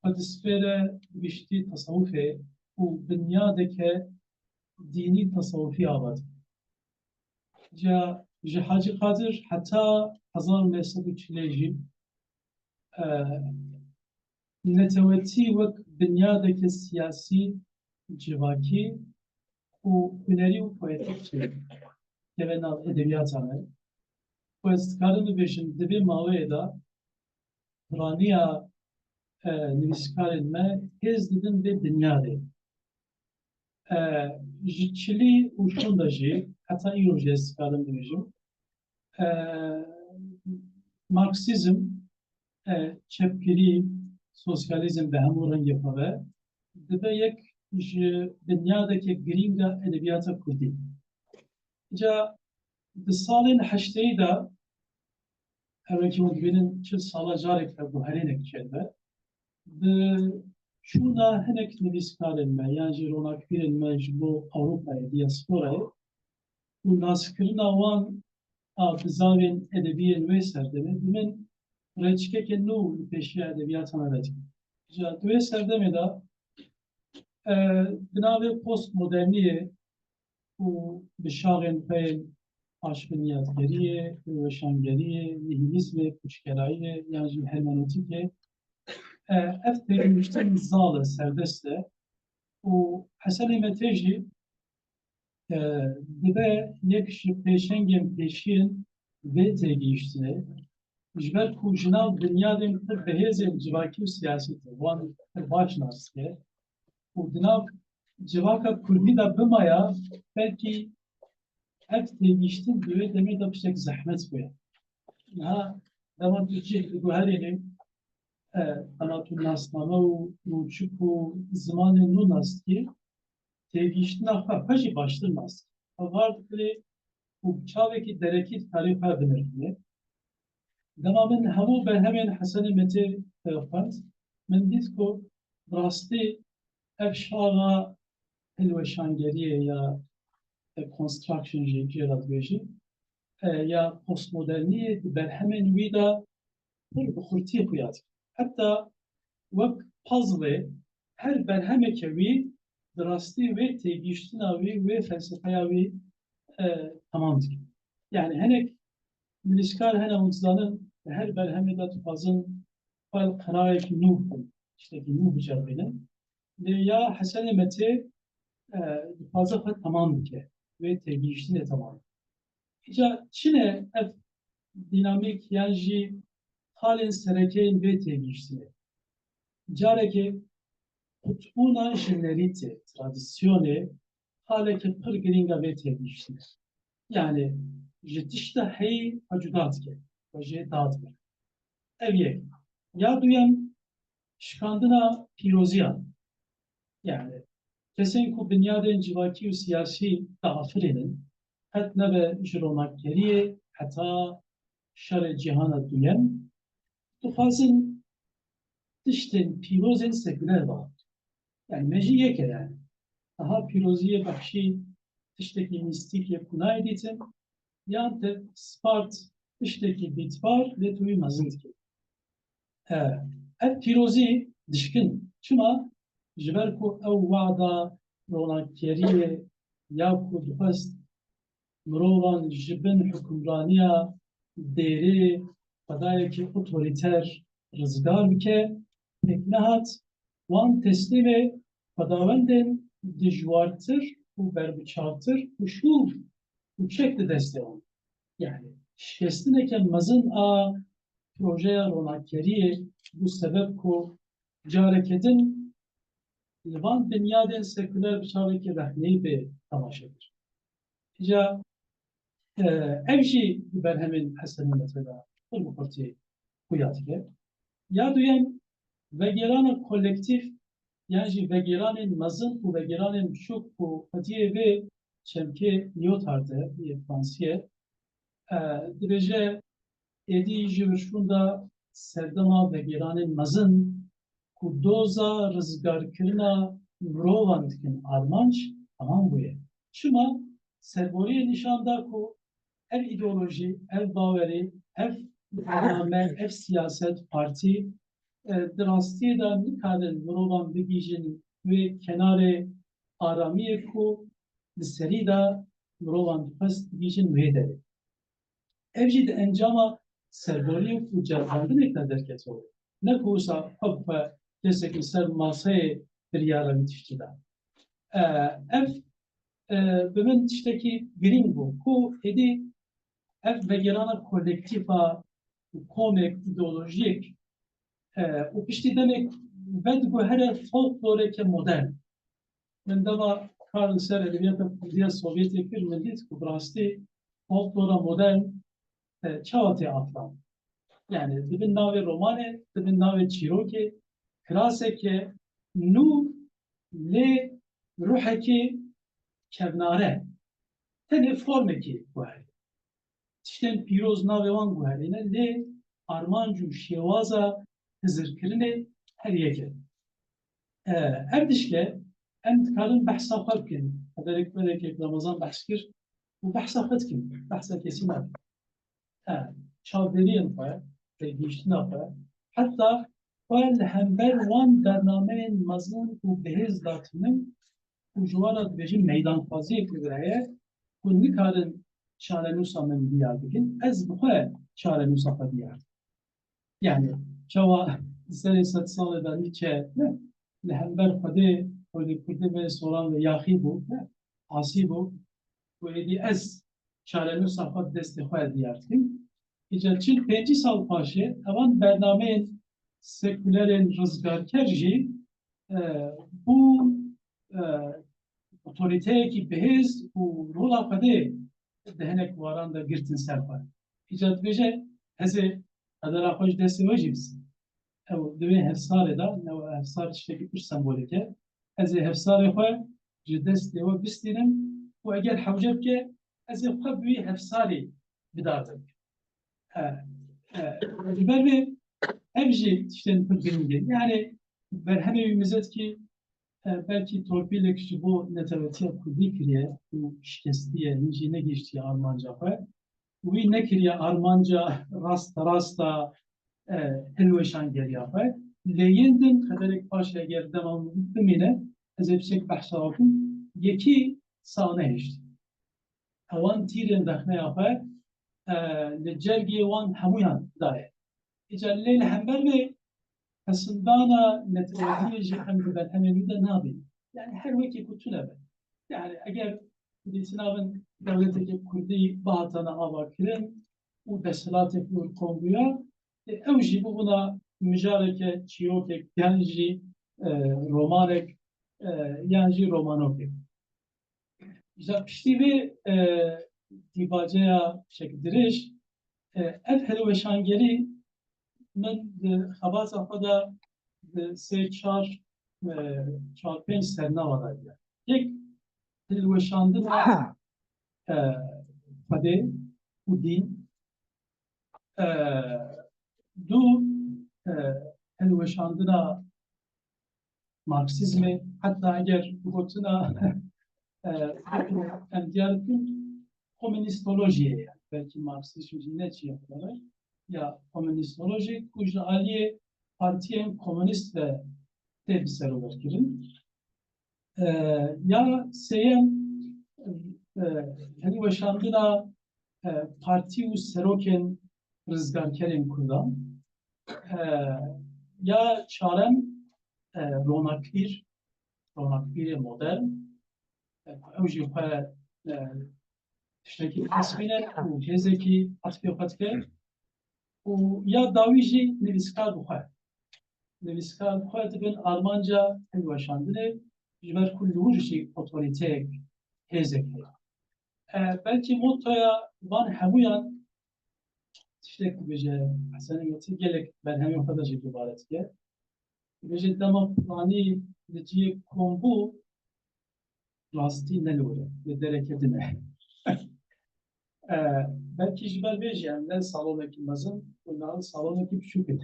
xwedisfêre wiştî tasawufê û binyadeke dînî tasawufî ava dike. Ja ji Hacı Kadir heta 1940 jî netewetî wek binyadeke siyasî civakî û hunerî û poetik çê keve nav edebiyata me. Ku ez dikarim bibêjim divê maweyê da piraniya nivîskarên me hêz didin vê binyadê. Ji çilî û şûn de jî heta îro jî ez dikarim bibêjim Marksîzm, çepgirî, sosyalizm ve hemû rengê xwe ve dibe yek ji binyadeke girîng a edebiyata Kurdî. Ca di salên heşteyî de hevekî hûn dibînin çil sala carek de guherînek çêdibe bi çûna hinek nivîskarên me yan jî ronakbîrên me ji bo Ewropayê, diasporayê û naskirina wan a bi zavên edebiyên wê serdeme bi min rêçikeke nû li pêşiya edebiyata me vedike. جا دوی سردمه دا بناوی پست مدرنیه و بشاغن پین آشبنیازگریه وشانگریه نهیلیزم کچکراییه yani hermenotike ev terimmişten zalı serbestle و حسن متجی dibe yek peşengem peşin ve tegiştine jber ku jinav dünyadın tır behezem civaki siyaseti van başnaske u dinav civaka kurdi da bimaya belki ev tegiştin diye demek da pişek zahmet bu ya. Ha zaman Türkçe bu her yerin anatun nasname u çuku zamanın nu naski tegiştin akla paşi başlamaz. Vardı bu çaveki derekit tarifa binirdi. Dema min hemû berhemên Hesenê Metê xwend, min dît ku rastî ev şaxa hilweşangeriyê ya construction jî cêra dibêjî ya postmoderniyê di berhemên wî da pir bi xurtî xuya dike. Heta wek puzzlê her berhemeke wî di rastî wê têgihiştina wî wê felsefeya wî tamam dike. Yani hinek Miliskar hene uzdanın her berhemê de dixwazin xwe qirayekî nû bikin, tiştekî nû biceribînin. Ya Hesenê Metê dixwaze xwe temam bike wê têgihiştinê temam. Îca çi ne ev dinamîk yan jî halên serekeyên vê têgihiştinê. Carekê qutbûna jenerîtê, tradisyonê haleke pir giring a vê têgihiştinê. Yani ji tişta heyî cuda dike ve jê dad bike. Ev yek. Ya duyem şikandina pîroziyan. Yani kesên ku binyadên civakî û siyasî daafirînin het nebe ji romakkeriyê heta şerê cîhana duyem dixwazin tiştên pîrozên seküler va. Yani me jî yek e yani. Daha pîroziyê bexşî tiştekî mîstîkê ku nayê dîtin yan te spart tiştekî dîtbar lê tu wî mezin dike. Ev pîrozî dişkin. Çima ji ber ku ew wada ronakkeriyê ya ku dixwest mirovan ji bin hukmraniya dêrê xwedayekî otorîter rizgar bike pêk nehat wan teslîmê xwedawendên dijwartir û berbiçavtir û şûr û çek di destê wan. Yani şikestineke mezin a projeya ronakkeriyê bu sebep ku careketin li van binyadên seküler bi çavekî rehneyî bê temaşedir. Îca ev jî li berhemên Hesenê Metê da pir bi xurtî xuya dike. Ya duyem vegerana kolektif yan jî vegeranên mezin û vegeranên biçûk û xwediyê vê çemkê Lyotardê yê Fransiyê dibêje êdî ji wirşûnda serdema vegeranên mezin ku doza rizgarkirina mirovan dikin armanc tamam bûye. Çima serboriyê nîşan da ku ev îdeolojî, ev bawerî, ev bernamen, ev siyaset, partî di rastiyê de nikarin mirovan bigîjin wê kenarê aramiyê ku li serî de mirovan dixwest bigîjin wê derê. Ev jî di encama serboriyê ku ceribandinê de derketibû. Ne ku wisa xwe kesekî ser masayê biryara wî tiştî da. Ev bi min tiştekî girîng bû ku êdî ev vegerana kolektifa û komek îdeolojiyek û piştî demek ve diguhere folkloreke modern. Min dema kar li ser edebiyata Kurdiya Sovyetê kir min dît ku bi rastî folklora modern çawa tê atlan. Yani dibin navê romanê, dibin navê çîrokê, kiraseke nû lê ruhekê kevnare. Tenê formekê guherî. Tiştên pîroz navê wan guherîne lê armanc û şêwaza hizirkirinê her yek e. Ev dişke em dikarin behsa xwe bikin. Hederek verekek Ramazan behs kir û behsa xwe dikin. Behsa kesî nakin. Çavderiyên xwe, têgihiştina xwe, heta والهمبر وان برنامه مزن و بهز داتمن و جوارات بجی میدان فازی کدره و نکارن شارنوسا من بیار بکن از بخواه شارنوسا خود بیار يعني شوا سنة 100 سال دانی چه لهمبر خده خودی کرده به سوران و یاخی بود عاصی بود و ایدی از شارنوسا خود دست خود بیار کن ایجا 45 سال پاشه اوان برنامه سکولر رزگارکر جی bu otoriteye ki behez u rola pade dehenek varan da girtin serpa. İcat beje heze adara hoş desi vajibs. Ev dve hefsare da ne hefsar işte bir sembolike. Heze hefsare xwe ji dest dewa bistînim û eger hewceb ke ez ê xwe bi wî hefsarê bidatim. Ji ber vê ev jî tiştên pir giring in. Yani berhemê wî mizet ki belki torpille küçük bu netavetiye kurdî kiriye bu şikestiye hinci ne geçtiği Almanca ve bu ne kiriye Almanca rasta helveşan geliyor ve leyendin kaderek paşa ger devam bitmine ez hepsek bahsa okum yeki sahne işte avan tirin dakhne yapar lecergi wan hamuyan daye icallel hember ve Aslında networkiye hem ben hemen de ne yapayım? Yani her veki kutuna ben. Yani eğer bir sınavın devleteki kurduğu bahatana avakirin o desalat yapıyor konguya evji bu buna mücareke çiyoke yanji romanek yanji romanokek. İşte pişti ve dibacaya şekildiriş ev hello ve şangeri من خواص خدا سه چهار پنج سرنامه داریم. یک دلوشاندن خدا و دین. دو دلوشاندن مارکسیزم حتی اگر گفتنا دیارتون komünistolojiye yani. Belki Marksizm ne yapıyorlar? Ya komünistoloji kujali partiyen komünist ve tepsel olarak girin. Ya seyem hani başandına parti u seroken rızgarkerin kurdan ya çarem ronak bir modern evji yukarı işteki tasminer u cezeki atfiyatke و یا داویجی نویسکار بخواه نویسکار بخواه دبن آلمانجا هلوشاندنه جبر کلوهوشی اوتوریتیک هزک belki motoya van hemuyan tiştek bece haseniyeti gelek ben hem yok kadar ibaret ki bece dama plani diye kombu lasti nelore ve dereketine belki jibel bejiyem ne salondaki mazın bunların salondaki bir şükür.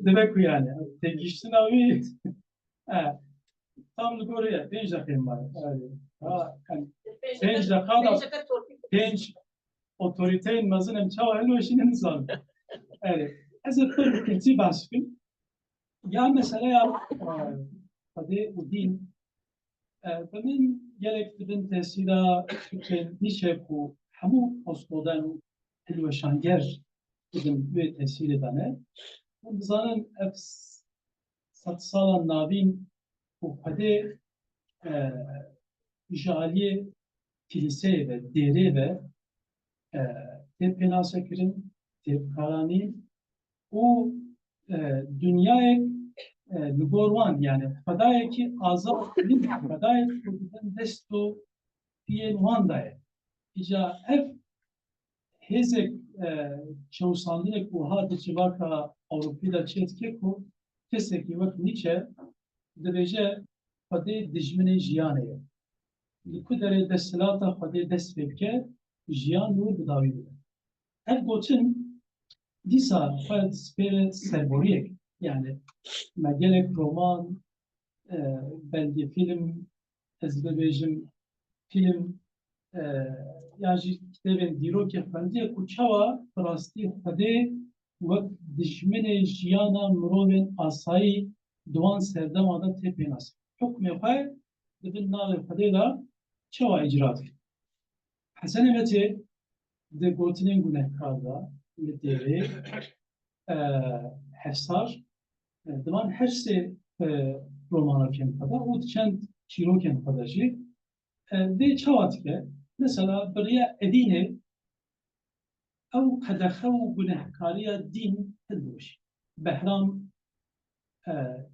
Demek bu yani. Tekiştin abi. Tam da oraya. Genç dakikam var. Genç dakikada genç otoriteyin mazın hem çava hele işinin zor. Evet. Ezber bir başkın. Ya mesela ya hadi bu din benim gerektiğin tesira için niçe bu hamu osmodan hilveşanger dedim ve tesir edene. Bu zaten satsal navin bu hadi jaliye kilise ve deri ve tepenasekirin tepkarani o dünyaya Lugorwan yani fadaya ki azap fadaya kudden desto diye Rwanda'ya ija ev hezek çavuşandırek bu hadi çivaka Avrupa'da çetke ku keseki vak niçe derece fadaya dijmine jiyaneye likudere desilata fadaya desvebke jiyan nur bidavi ev goçin disa fad spere serboriyek yani gerek roman, belge film, ezbebejim film, yani kitabın diro ki efendiye kuçava prasti hadi وەک dijminê jiyana mirovên asayî diwan serdema da tê pênasî. Hukmê xwe dibin navê Xwedê da çawa icra dikin. Hesenê Metê di gotinên gunehkar da li devê hevsar divan her sê romanokên xwe da û çend çîrokên xwe da jî vê çawa dike. Mesela biriya edînê ew qedexe û gunehkariya dîn hildoşî. Behram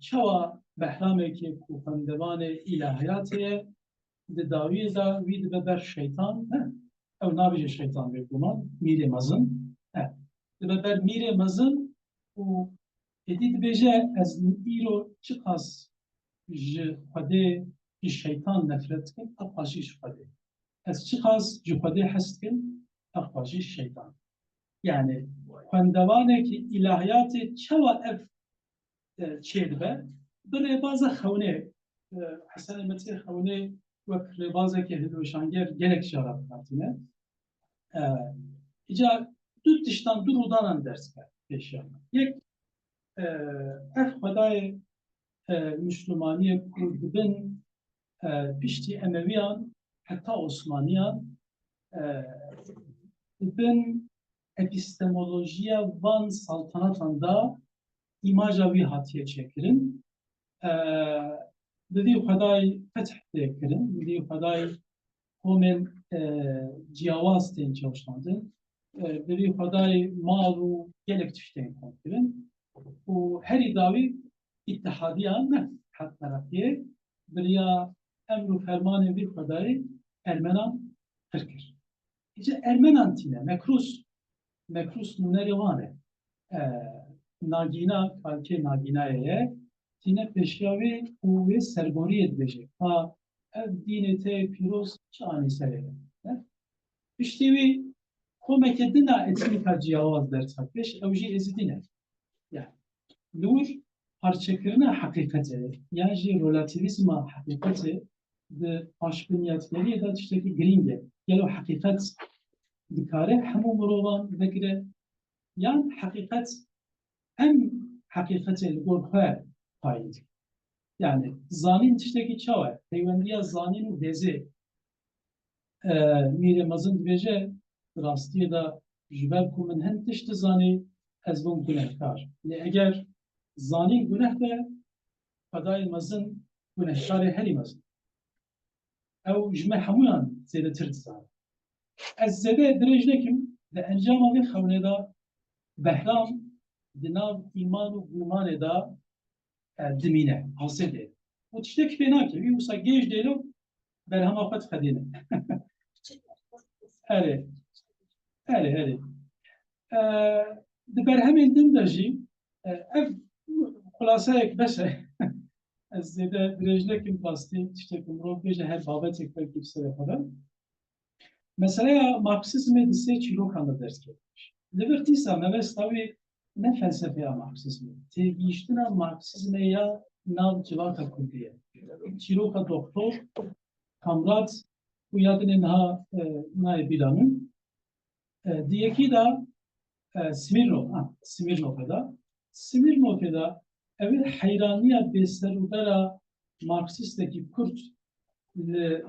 çawa behramekê ku xwendevanê îlahiyatê ye di dawiyê da wî dibe ber şeytan, ew nabêje şeytan bêguman, mîrê mezin, dibe ber mîrê mezin û êdî dibêje ez îro çi qas ji Xwedê ji şeytan nefret dikim, ev qasî ji Xwedê. Ez çi qas ji Xwedê hes dikim, ev qasî şeytan. Yani xwendevanekî îlahiyatê çawa ev çê dibe, bi rêbaza xewnê, Hesenê Metê xewnê wek rêbazekî hilweşanger gelek jara hatine. Îca du tiştan, du rûdanan ders ker pêşiyan. Yek ev xwedayê Müslümaniyê ku dibin piştî Emeviyan heta Osmaniyan dibin epistemolojiya van saltanatan da imaja wî hatiye çêkirin. Divî xwedayê feth tê kirin, divî xwedayê komên ciyawaz tên çewşandin, divî xwedayê mal û gelek tiştên kom kirin û herî dawî îtihadiyan ne hevterefiyê biriya emr û fermanên vî xwedayê Ermenan pir kir. Îca Ermenan tîne, Mekrûs nûnerê wan e. Nagîna, kalkê nagînayê ye, tîne pêşiya wê û wê serboriyê dibêje. Ha ev dînê te pîroz çi anî serê ye. Piştî wî komeke dina etnîka ciyawaz dersa pêş, ew jî êzîdî ne. Yani lûr parçekirina heqîqetê yan jî relativîzma heqîqetê di paşbiniyatgeriyê da tiştekî girîng e. Gelo heqîqet dikare hemû mirovan vekire yan heqîqet hem heqîqetê li gor xwe payî dike. Yani zanîn tiştekî çawa ye? Peywendiya zanîn û hêzê mîrê mezin dibêje rastiyê da ji ber ku min hin tişt dizanî ez bim gunehkar. Lê eger zanîn guneh be, xwedayê mezin gunehkarê herî mezin. Ew ji me hemûyan zêdetir dizane. Ez zêde dirêj nekim, di encama vê xewnê da behram di nav îman û gumanê da dimîne, hasê dê. û tiştekî pê nake, wî wisa gêj dêlo berhema xwe dixedîne. Erê, erê. Di berhemên din de jî ev xulaseyek bes e. Ez zêde dirêj nekim rastî tiştekî mirov bêje her babetek belkî bi serê xwe de. Meseleya Marksizmê di sê çîrokan de ders ketmiş. Li vir dîsa mebesta wê ne felsefeya Marksizmê, têgihiştina Marksizmê ya nav civaka Kurdî ye. Çîroka doktor, kamrat û ya dinê niha nayê bîra min. Di yekî da Smirnovê da. Smirnovê da ev ê heyraniya bêserûdera Marksistekî Kurd li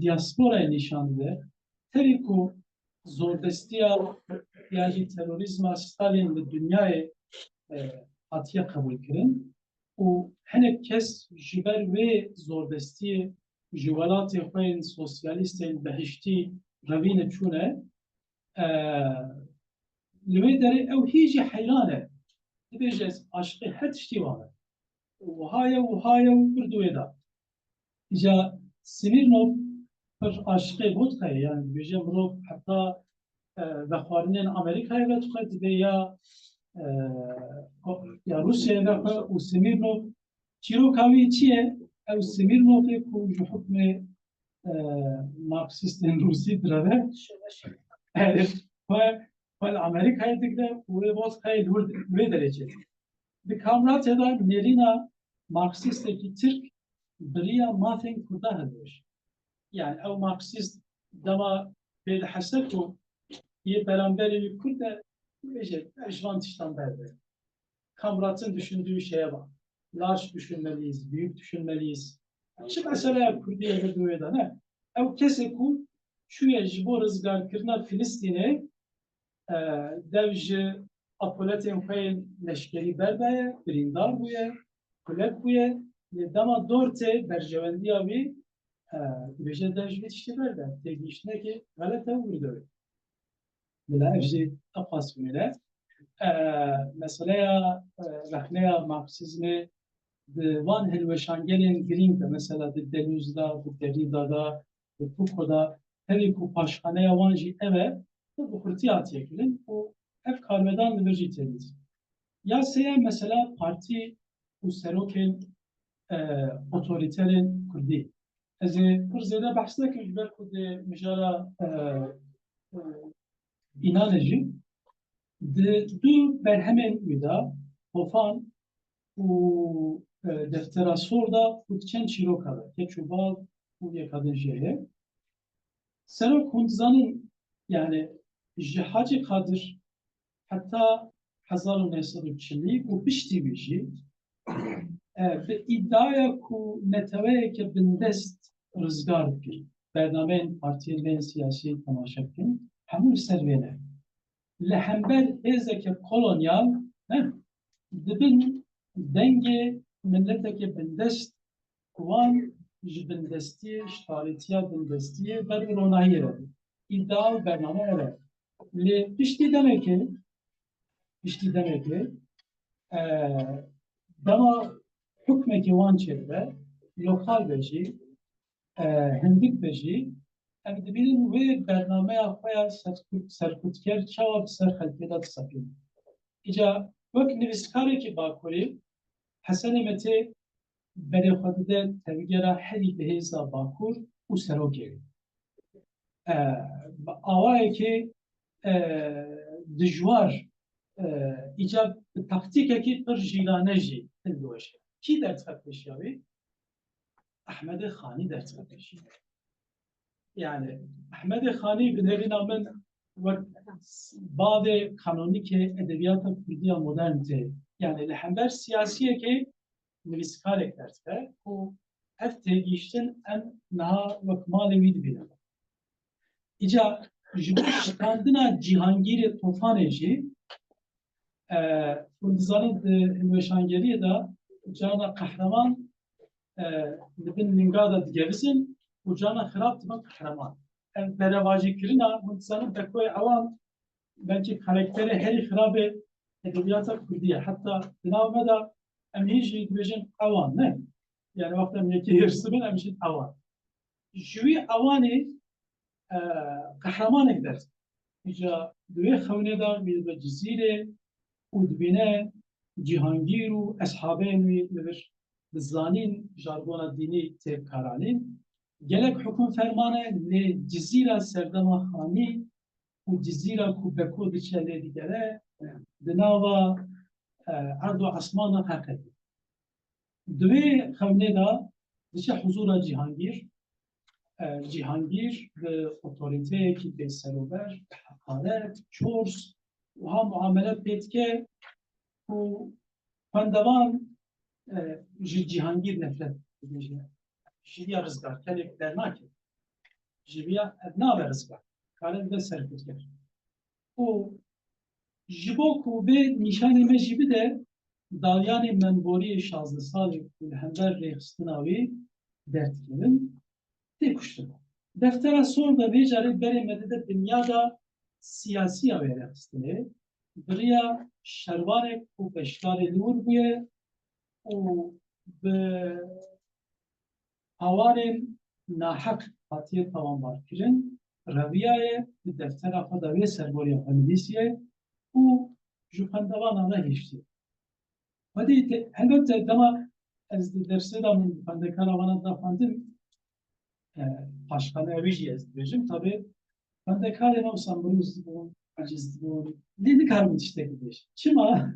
diasporayê nîşan dide. Terî ku zordestiya ya jî terorîzma Stalin li dünyayê hatiye qebûl kirin û hinek kes ji ber wê zordestiyê ji welatê xwe yên sosyalîstên behiştî revîne çûne, li wê derê ew hîjî heyran e. Dibêje ez aşiqê her tiştî wan e. Wihaye û bird wê da. Îca Smirnov pir aşiqê vodkayê, yani dibêje mirov heta vexwarinên Amerîkayê ve dixwe dibe ya Rusyayê ve û Smirnov çîroka wî çi ye? Ew Smirnovê ku ji hukmê Marksîstên Rûsî direve xwe li Amerîkayê digre û wê vodkayê li wê derê çêtir. Di kamratê da nêrîna Marksîstekî Tirk biriya mafên Kurda hilweş. Yani ew Marksîst dema pê dihese ku yê beramberê wî Kurd e, Ejvan tiştan berber. Kamrat'ın düşündüğü şeye bak. Large düşünmeliyiz, büyük düşünmeliyiz. Şimdi mesela Kürdiye ve Doğu'da ne? Ev kese ku şu yecbo rızgar kırna Filistin'e devji apoletin kayın leşkeri berbeye, birindar buye, kulek buye, dama dorte berjevendiya vi beje devji işte berber. Tegi işine ki galata vurdu. Bila evji tapas mile. Mesela rehneya Marksizmi van helveşangelin giring de mesela de Deleuze'da, de Derrida'da, de Foucault'da heri ku paşhaneye vanji eve bu hırtiyat yekirin bu ev karmedan bir temiz. Ya seye mesela parti bu serokin otoriterin kurdi. Ez kurzede bahsede ki ber kurdi mijara inanıcı de du berhemen uyda hofan u deftera sorda kutçen çirokalı. Keçubal bu yakadın şeye. Serok hundzanın yani jihacı kadir hatta 1940 bu pişti bir şey. Ve iddiaya ku neteveye ke bindest rızgar ki. Bernamen partiyen siyasi tamaşakin. Hamur servene. Lehember ezeke kolonyal dibin denge milleteke bindest kuvan ji bindestiye, ştaritiya bindestiye ber ronahiye re. İddia bername ere. Le pişti demek ki dama hükmeki wan çevre lokal beji hindik beji em dibinin ve bername yapmaya serkutker çava ser halkeda tsapin. İca vek nivîskarê ki Bakurê Hesenê Metê berê xwe dide tevgera herî bihêza Bakur û serokê. Awayekê dijwar îca bi taktikekî pir jîrane jî hin diweşe. Kî derdixwe pêşiya wê? Ahmedê Xanî derdixwe pêşiya. Yani Ahmedê Xanî bi devîna min wek bavê kanonîkê edebiyata Kurdiya modern tê. Yani li hember siyasiyekê nivîskarek derdixwe û ev têgihiştin em niha wek malê wî dibînin. İca ji bo şikandina Cihangîrê Tofanê jî hûn dizanin di hilweşangeriyê de cana qehreman li bin linga da digerizin û cana xirab dibin qehreman. Ev berevajîkirina hûn dizanin bekoyê ewan belki karakterê herî xirabê edebiyata Kurdiye. Hatta di nav me da em hîn jî dibêjin ewan ne? Yani wexta em yekê hêrs dibin em jî ewan. Ji wî ewanê qehremanek derd. İca di wê xewnê da wî dibe Cizîrê û dibîne Cihangîr û eshabeyên wî li vir bizanîn jargona dînî têvkaranîn. Gelek hukûm fermane lê Cizîra Serdema Xanî û Cizîra ku beko diçe lê digere di nava erdo esmana heqetê. Di wê xewnê da diçe huzûra Cihangîr. Cihangîr bi otoriteyekî pê serober, hekaret, çors wiha muamelet pê dike û xwendevan ji Cihangîr nefret dibêje. Jiviya rizgar kelek dernake. Jiviya ev nabe rizgar. Kare bibe serkutger. û ji bo ku vê nîşanê me jî bide dalyanê menboriyê 16 salê ku li hember rêxistina wê derdkirin tê kuştin. Deftera sor da vê carê berê me dide dinyada siyasiya wê rêxistinê biriya şervanê û beşdarê li wir bûye û bi hawarên nahek hatiye tawanbarkirin reviyaye bi deftera xwe da wê serboriya xwe nivîsiye û ji xwendevanan re hêştiye. Wedî helbette dema ez di dersê da min xwendekara wana da xwendim paşxane wî jî ez dibêjim tabi xwendekarê me wisa mirûz dibûn, aciz dibûn, lê nikarin tiştekî bêjin. Çima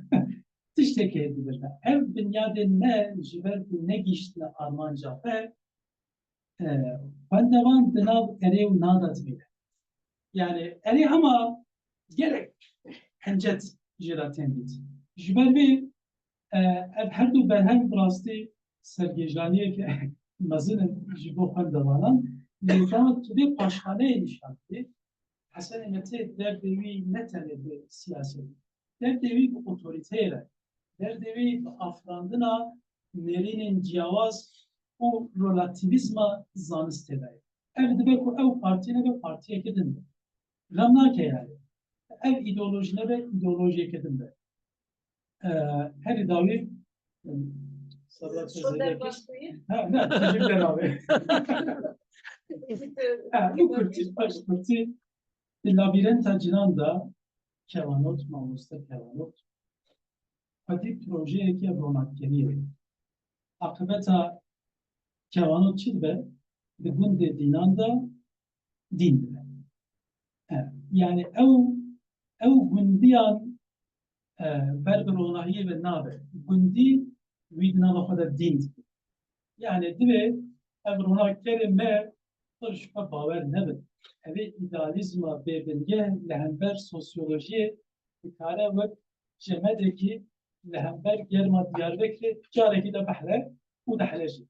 tiştekî hêdibir me. Ev binyadên me ji ber ku negîştine armanca xwe xwendevan di nav erê û nada dibîne. Yani erê hema gelek هنجت جراتين بيت جبال بي هر دو برهنگ براستی سرگیجانیه که مزین جبو خند دوانان لیکن تو دی پاشخانه نشانده حسن امتی در دوی نتنه به سیاست در دوی به اتوریتیره در دوی به افراندنا نرین جیاواز و رولاتیویزم زانسته داره ev dibe ku ev partiye ve partiye kedin de. Ramna ke yani. Ev ideolojine ve ideolojiye kedin de. Her davi sabah Şu derbaşlayı. Ha, ne? Teşekkürler abi. Ha, bu kurti, kurti labirenta cinanda kevanot, mamusta kevanot. Hadi projeye ki romak geliyor. Akıbeta kevanot çilbe de günde dinanda din. Yani ev gündiyan berberonahiye ve nabe. Gündi vidna ve kadar din. Yani dibe ev ronak kelime tırşka baver nebe. Evi idealizma bebinge lehember sosyolojiye hikare ve cemedeki lehember germa diyarbekri tüccareki de bahre u da haleji.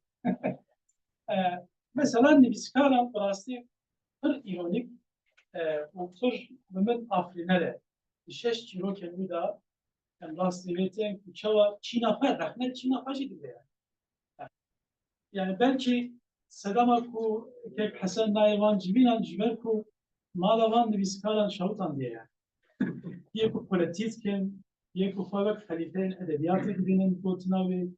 Mesela nibiskara burası bir ironik otur Mehmet Afrin'e şeş kilo kelime da rastlayeten kuçava Çin'e rahmet Çin'e faşi gibi yani. Yani belki sedama ku kek Hasan Nayvan cibinan ciber ku malavan nibiskaran şavutan diye yani. Diye ku politizken, diye ku favak halifeyn edebiyatı gibinin gotnavi,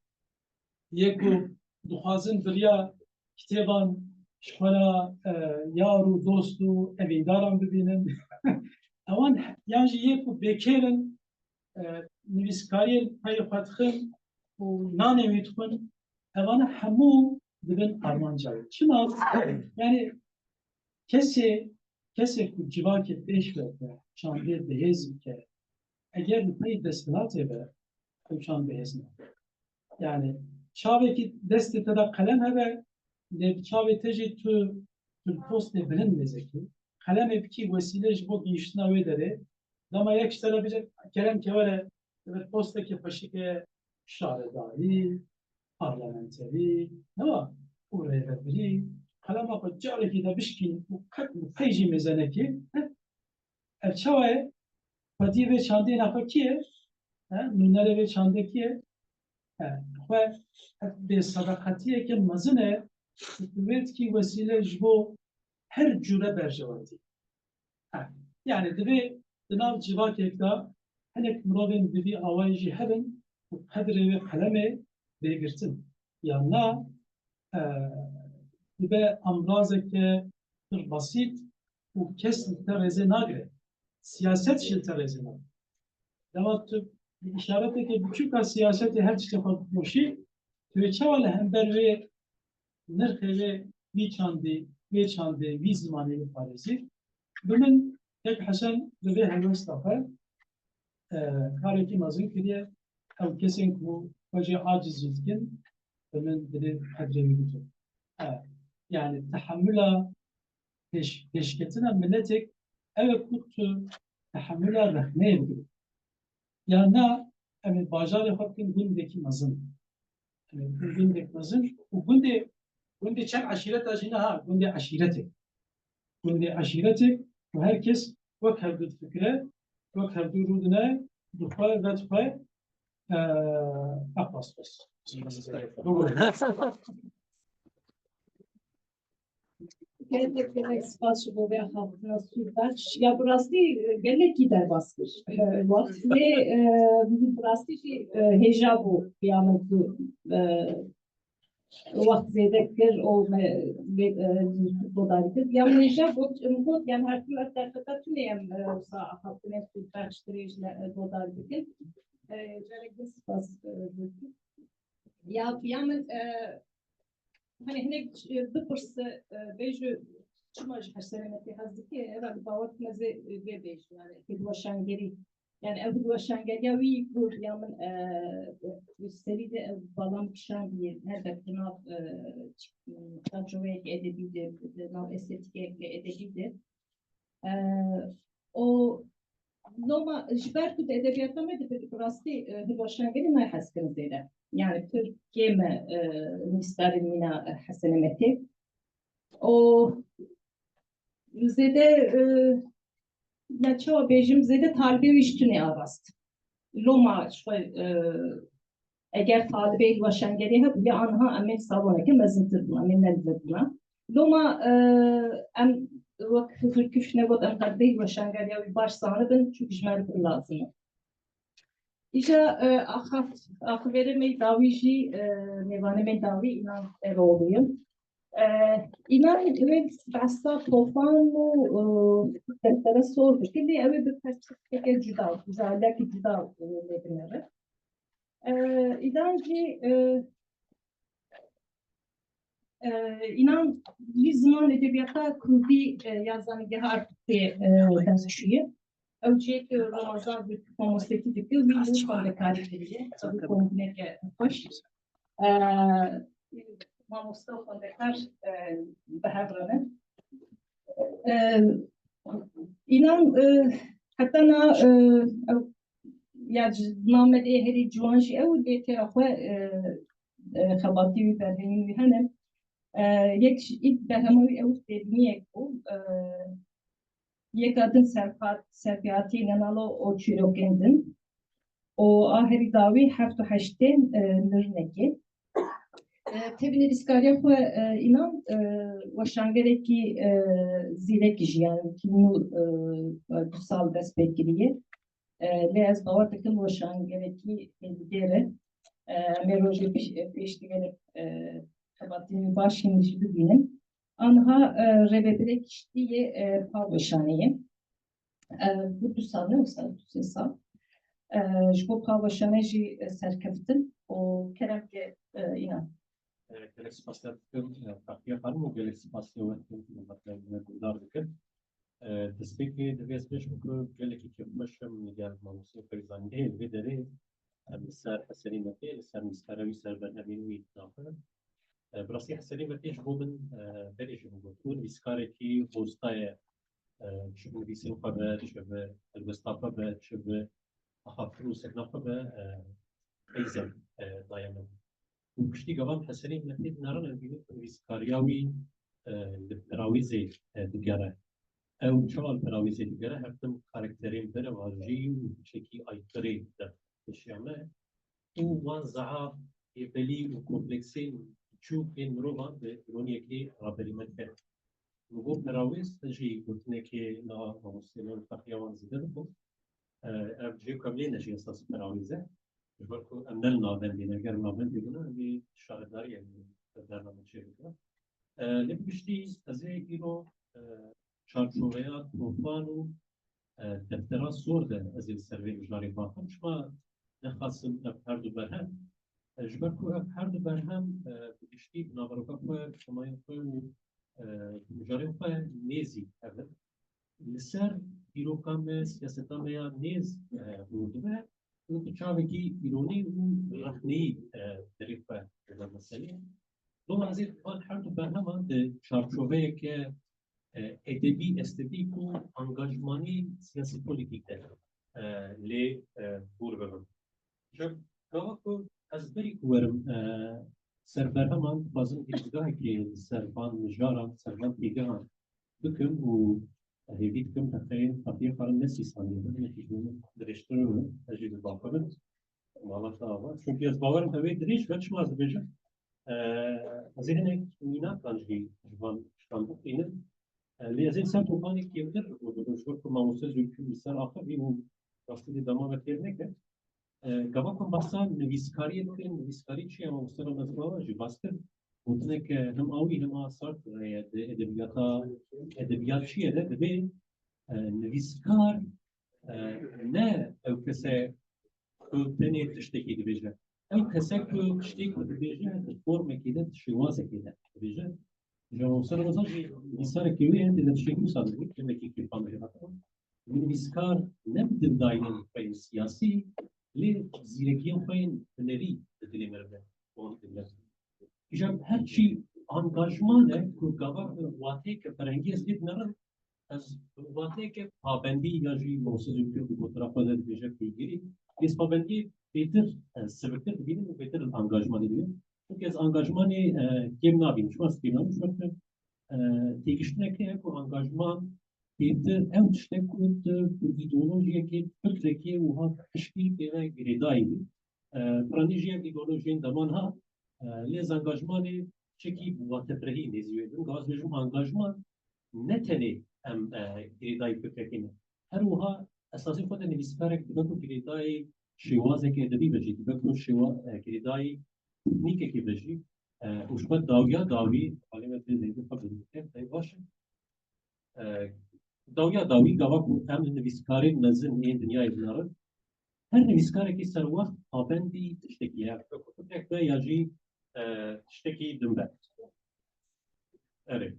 diye ku duhazın birya kiteban şkola yaru dostu evindaran bibinin. Avan yani diye ku bekerin nibiskariyen payıfatın ku nanemitun avana hamu dibin armancayı. Şimdi yani kesi ku civakit beş verdi çandı behezim ke eğer pay destilat be kuçan behezim. Yani çaveki destete de kalem hebe de çavete tu post ne bilen mezeki kalem epki vesile jibo giyişna ve dere dama yak iştara bir kelem kevare evet posttaki faşike şaredari parlamenteri ne var oraya biri kalem apa çaveki de bişkin bu kat payji mezeneki çavaya pati ve çandı nafakiye nunere ve çandaki ve به صداقتیه که مزنه حکومت کی وسیله جبو her cüre berjevati. Yani dibi dınav civak ekda henek muradın dibi avayıcı herin bu kadri ve kaleme belirtin. Yanına dibe amrazeke basit bu kesinlikle rezenagre. Siyaset şilter rezenagre. Demek işaret ki küçük siyaseti her şey yapmışı ve çavala hember ve nırkı ve bir çandı bir zamanı bir parası. Bunun tek Hasan ve Hevas Tafa kareki mazın kiriye ev kesin bu proje aciz yetkin bunun dedi hadrevi tutu. Yani tahammüla peşketine milletek evet kutu tahammüla rahmeye gibi. Yani evet bajarı hakkın gündeki mazın. Gündeki mazın. Bu günde çek aşiret ajina ha. Günde aşireti. Günde aşireti. Bu herkes vak hevdü fikre, vak hevdü rudine, dufa ve tufa akbastos. Gerçekten spasibo ve hafta sürdüş. Ya burası gene gider baskır. Vakti burası hejabu kıyametü vakti zedekler o bodaydı. Ya hejabu yani her türlü terkata tüneyem sa haftine sürdüş bodaydı. Gerçekten spasibo. Ya kıyamet hani hene dıpırsı bejü çımaj haşereneti hazdiki evvel bavat meze ve bejü yani kudvaşan geri yani ev kudvaşan geri ya vi kur yamın seride balam kişan diye her dakika tecrübe edebildi nav estetik edebildi o Noma jber tu edebiyata me de rasti hilvaşangeli nay haskin zede. Yani Türkiye me mistarin mina hasenemeti. O zede ya çoğu bejim zede tarbiye iştüne avast. Loma şöyle eğer talibe hilvaşangeli hep ya anha amen salona ki mezintidna amen nedvedna. Loma em vak hırküş ne vod em tarbiye hilvaşangeli ya baş sahanı ben çünkü jmer lazım. İşte akıveri me daviji nevane me davi inan eroluyum. İnan evet basta tofanu testara sormuş. Şimdi evet bir perspektif cüda, güzeldeki cüda nedimleri. İdancı inan bir zaman edebiyata kurdi yazan gehar danışıyor. Öncelikle Ramazan bir konusundaki bir bu konuda karşılayıcı. Tabii konuda hoş. Mamusta konuda behavranı. İnan hatta na ya Mehmet Ehri Cuanji ev de tarafı xabati berhemi vihanem. Yek ilk berhemi ev dediği bu. Ye kadın serfiyatı nanalo o çürükendin. O ahiri davi hafta haşten nırneki. Tabii riskariye ko inan vaşangereki zilek yani kimi duysal destekliye. Lez bavar takım vaşangereki dere meroje peştigere kabatini başyenici bugünün. Anha rebebirek iştiye pavvaşaneye. Bu duysal ne olsa duysal. Jbo pavvaşane ji serkeftin o keremke inan. Gelek spasiyatım takviye hanım o gelek spasiyatım bakmayı gudar dikkat. Despeki devez beş bu gelek iki başım nigar mamusu ferizan değil ve deri misar haserin mete ser miskaravi ser berhamin ve itnafı. Burası haserin mete jbo min beriş bu tur miskareki postaya şu bir sinfabe şu bir elbestafa be şu bir ahafru seknafa be eizem dayanım. وبشتي قبل حسنين نتيجة نرى نبيني كارياوي البراويزي تجارة أو شغل البراويزي تجارة هفتم كاركترين بنا واجي وشكي أيقري ده الشيء وان زعاف يبلي وكومبلكسين تشوف إن روان برونية كي رابري مكان وجو براويز تجي قلتنا كي لا مسلمين تقيا زيدنا أرجع كملين نجي أساس براويزه Çünkü emnel naden diye eğer naden diyorlar bir şahitler yani derler bir şey diyor. Ne bilişti azekiro çarşovaya tufanu deftera sordu azil servi jari bakım şma ne hasım her du berhem jberku her du berhem bilişti navaroka ko şmayın ko jari ko nezi evet liser birokam siyasetan veya nez vurdu ve bu çağdaki ironi ve rahmi tarife mesela. Dolayısıyla ben her türlü berhama çarşoveye ki edebi estetik ve angajmani siyasi politikte le vurguladım. Çünkü kavak azberi kuvarım serberhama bazı ilgah ki serban mijaran serban ilgah büküm bu هيفيد كم تخيل تطبيق على الناس يصنعون نتيجة دريشترون أجد الضغط والله تعالى شو في أسبوعين تبي دريش فش ما زبيجة زهنك مينا تانجي جوان شان بقينا اللي زين سنت وقاني كيمدر ودروشور كما مسج يمكن مثال آخر بيو راستی دامه ترنه که گاوا کن بسان نویسکاری داریم نویسکاری چی هم مسترم نزدیک جی باستر بودن که هم آوی هم آثار ادبیات چیه ده به نویسکار نه او کسی کلتنی تشتکی دیجه او کسی که تشتکی دیجه فرم کیده شوازه کیده دیجه جو مسترم نزدیک انسان کیوی هندی تشتکی مساعد بود که نکی کی پامه هاتون نویسکار نبود داینم فین سیاسی لی زیرکیم فین نری دلی مرده اون دلی İşte her şey angajmanı, kurgava, vate ki perengiz dip nara از وقتی که پابندی یا جی موسیقی که بود طرف از دیجی پیگیری نیست پابندی بهتر سبکتر ببینیم و بهتر انگاجمانی ببینیم چون از انگاجمانی کم نبینیم چون از کم نبینیم چون تیکشنه که اکو انگاجمان بهتر او تشته کود ایدئولوژی که فکر که وها تشکیل پیدا گریدایی پرانیجی ایدئولوژی دمان ها لیز انگاجمانی چکی بوا تفرهی نیزیوی دون گاز بجم انگاجمان نتنی ام گریدای فکرینه هر وها اساسی خود نویسکارک بکو گریدای شوازه که ادبی بجی بکو گریدای تکنیکه که بجی وش بد داوی حالی مثل زیده فقط باشه داوی گاوا کو ام نویسکاری نزن این دنیای بناره هر نویسکاری که سر وقت پابندی تشتکیه فکر که یاجی تشتکی دنبال اره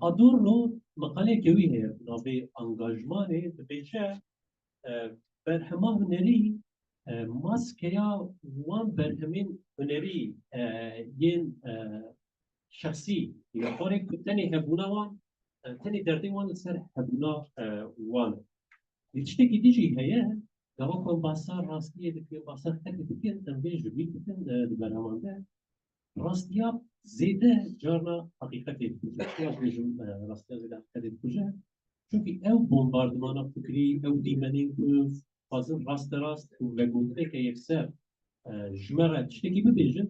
ادورنو مقاله کوي هي نوبي انگاجمان بيجا برهما هنري ماسكيا وان برهمين هنري ين شخصي يقولك تاني هبونا وان تاني دردي وان سر هبونا وان يشتكي ديجي هي قالوا باسار راستيه دكتور باسار تكتيك تنبيه جديد بالبرهمان ده راستیا زیده جارنا حقیقتی بکوچه بیشتر راستیا زیده حقیقتی بکوچه چونکی او بمباردمان فکری او دیمنی که فازن راست و گونده که یکسر جمره تشتکی ببیجن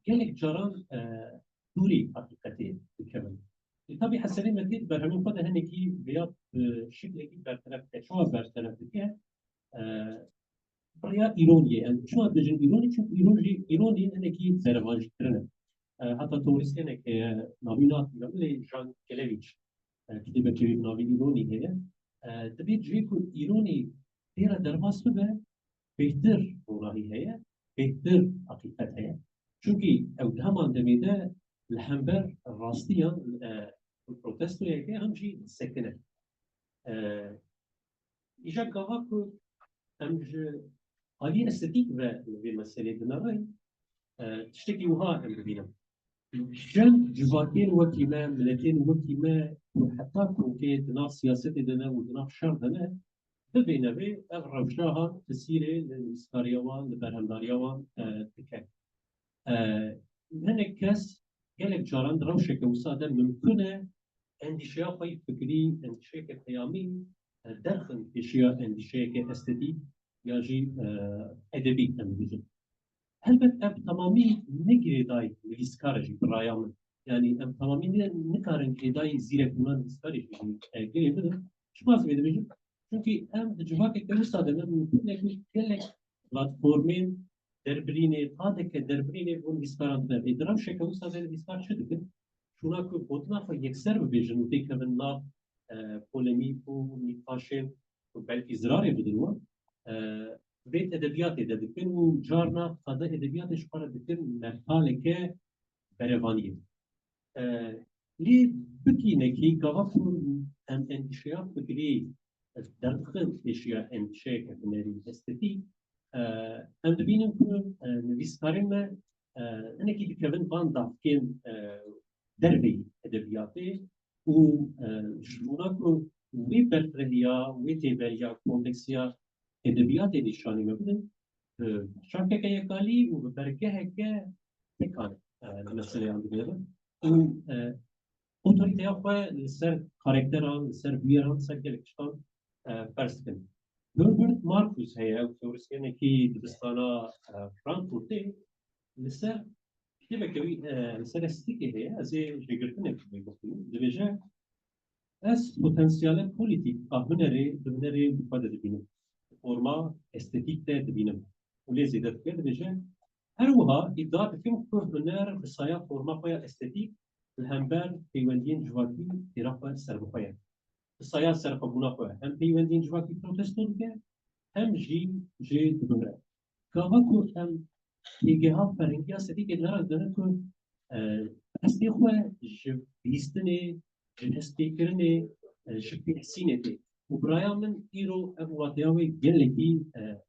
گلک جاران دوری حقیقتی بکمن طبعا حسنی مدید بر همین خود هنگی بیاد شکلی که برطرف شما برطرف که برای ایرانیه یعنی شما بجن ایرانی چون ایرانی انکی زرواج کرده حتی توریستی نه که نابینا میگم جان کلویچ کتاب که نابی ایرانی هست تبی جی کو ایرانی تیرا درواز به بهتر وراهی هست بهتر حقیقت هست چونکی او همان دمیده الحنبر راستیان پروتستویه که همچی سکنه ایجا گاوا کو همچه حالی استتیک و به مسئله دنیای تشتكي وها ام ببینم جن جواتين وكيما ملتين وكيما وحتى كوكي دنا سياسة دنا ودنا شر دنا ببينا بي اغربشاها تسيري للسكاريوان لبرهمداريوان تكا هنك كاس قالك جاران روشك وصادا ممكنة انديشيا خي فكري انديشيا كقيامي داخل اشياء انديشيا كاستيتيك ياجي ادبي ام بيجن هلبت ام تمامي نگری دای نویسکارجی برایام یعنی ام تمامی نکارن که دای زیر کنان نویسکارجی گری بده شماز میده بیشتر چونکی ام جواب که استاد من ممکنه که پلتفرمین دربرینه قاده که دربرینه اون نویسکاران در ادرام شکل استاد نویسکار شده که شونا که بودنا خو یکسر ببیجن و دیگه من نا پولمیک و نیکاشن و بلکه زراری بدنوا بيت ادبيات دبكن وجارنا قضاء ادبيات شقرا بكن مرحله بريفانيه لي بكي نكي قافو ام انشاء فكري دخل اشياء انشاء كمري استاتي ام دبينم نويسكارين انكي بكفن بان دافكين دربي ادبياتي و شموناكو وي برترهيا وي تيبريا كوندكسيا ادبیات نشانی می‌بینیم شاید که یکالی و برگه که میکنه مثل آنجا و اتوریته ها سر کاراکتران سر بیاران سر گلکشان فرض کنیم. هربرت مارکوس هیا و تورسیه کی دبستانا فرانکفورتی لسر کتابه کوی لسر استیکی هیا از جگرتنه میگفتیم دویجه از پتانسیال پولیتیک هنری بفاده ببینیم. فورما استاتيك ده تبينم ولازم ده كده بيجي هروها إدارة فيهم كل منار بصيا فورما قوية استاتيك الهمبر بيوندين جواكي ترافع سربقية بصيا سرقبونا قوية هم بيوندين جواكي بروتستون كه هم جي تبنر كهاكو هم يجيها فرنجيا استاتيك إدارة دهكو استيخوا جبيستني جنستيكرني جبي حسينتي وبرايا من إيرو أبو واتياوي جلكي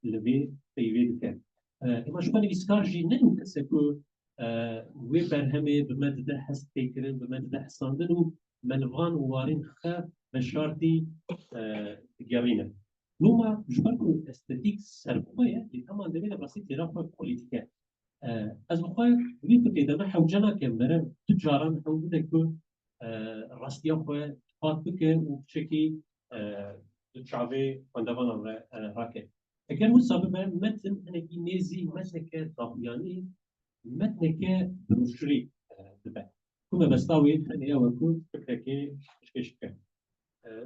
لبي بيويد كان. إما شو بني بيسكارجي نلو كسبو وبرهمه بمدد حس تكرن بمدد حساندن ملوان وارين خاف بشارتي جابينا نوما جبركو استاتيك سرقوية اللي كمان دبينا بسيط رافع بوليتيكا از بخواه وی که دمه حوجنا که مرم تجاران حوجنا که راستیا خواه فات بکه و چکی شعبی خواندوان راکه اگر و سبب متن انکی نیزی متن که طاقیانی متن که روشری دبه كنا بستاوي أنا وكنت فكرة كي إيش كان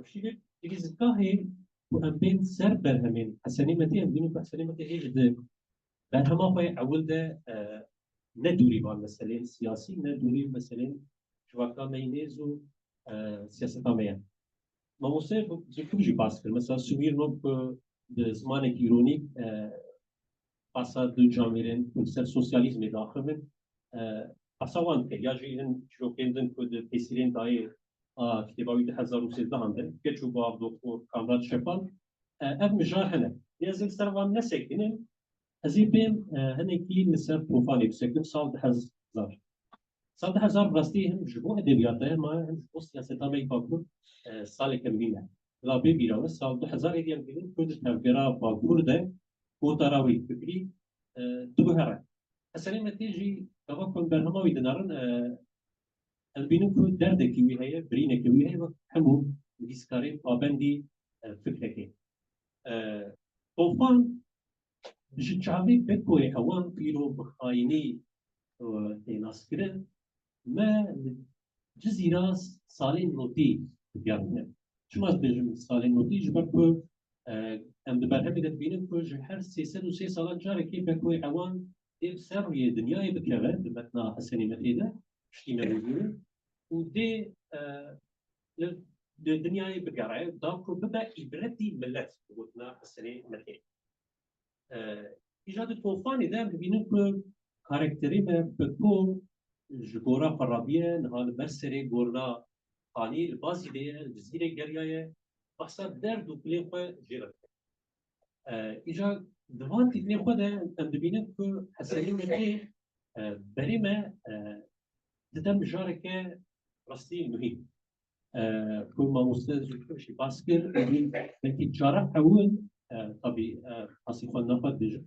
في إذا كاهي وأم بين سر برهمين حسني متى أم بينو حسني متى إيش ده برهما هو أول ده ندوري بان مثلاً سياسي ندوري مثلاً شواكا مينيزو سياسة ميان ما مصير زكوا جي باسكر مثلا سوير نوب زمان إيرونيك باسا دو جاميرين كونسر سوسياليزم داخل أسوان كياجين شو كندن كود تسيرين داير كتابي ده 2013 هنده كتشو باب دكتور كامراد شفال أب مجار هنا لازم سروان نسكتين هزيبين هنكي نسر بروفاني بسكتين سال ده 1000 سال ده 1000 براستي هم جبوا أدبياته ما هم جبوا سياسة ما يفكروا سال كملينا لا بيبيرا سال ده 1000 يديان كده كود تفكيرا باكور ده وتراوي فكري تبهره السنة ما تيجي توقف برنامج يدنارن البينو كود درد كوي هي برينة كوي هي همو ديسكاري بابندي فكرة كي طوفان جتشابي بكوي هوان بيرو بخايني تناس كده ما جزيرة سالين نوتي بيارنا شو ما بيجم سالين نوتي جبركو ام دبرهم ده بينو كوج هر 303 سال جاري كي بكوي هوان دير سروي دنياي بكره بمتنا حسني متيده شتينا بيجي ودي الدنيا بقرعه داكو بدا إبرتي ملت قلنا حسني متيده إيجاد طوفان ده بينو كاركتري بكو جبورا فرابيه نهال برسري غورنا خاني البازي دي الجزيره جريايه بحث درد وكلين خو جيرت إيجاد دوان تكني خو ده ام دبينو كو حسني متي بريمه ددم جاركه راستي مهم كل ما مستاذ شي باسكر بنتي جارة حول طبي حسيفا نفد بيجا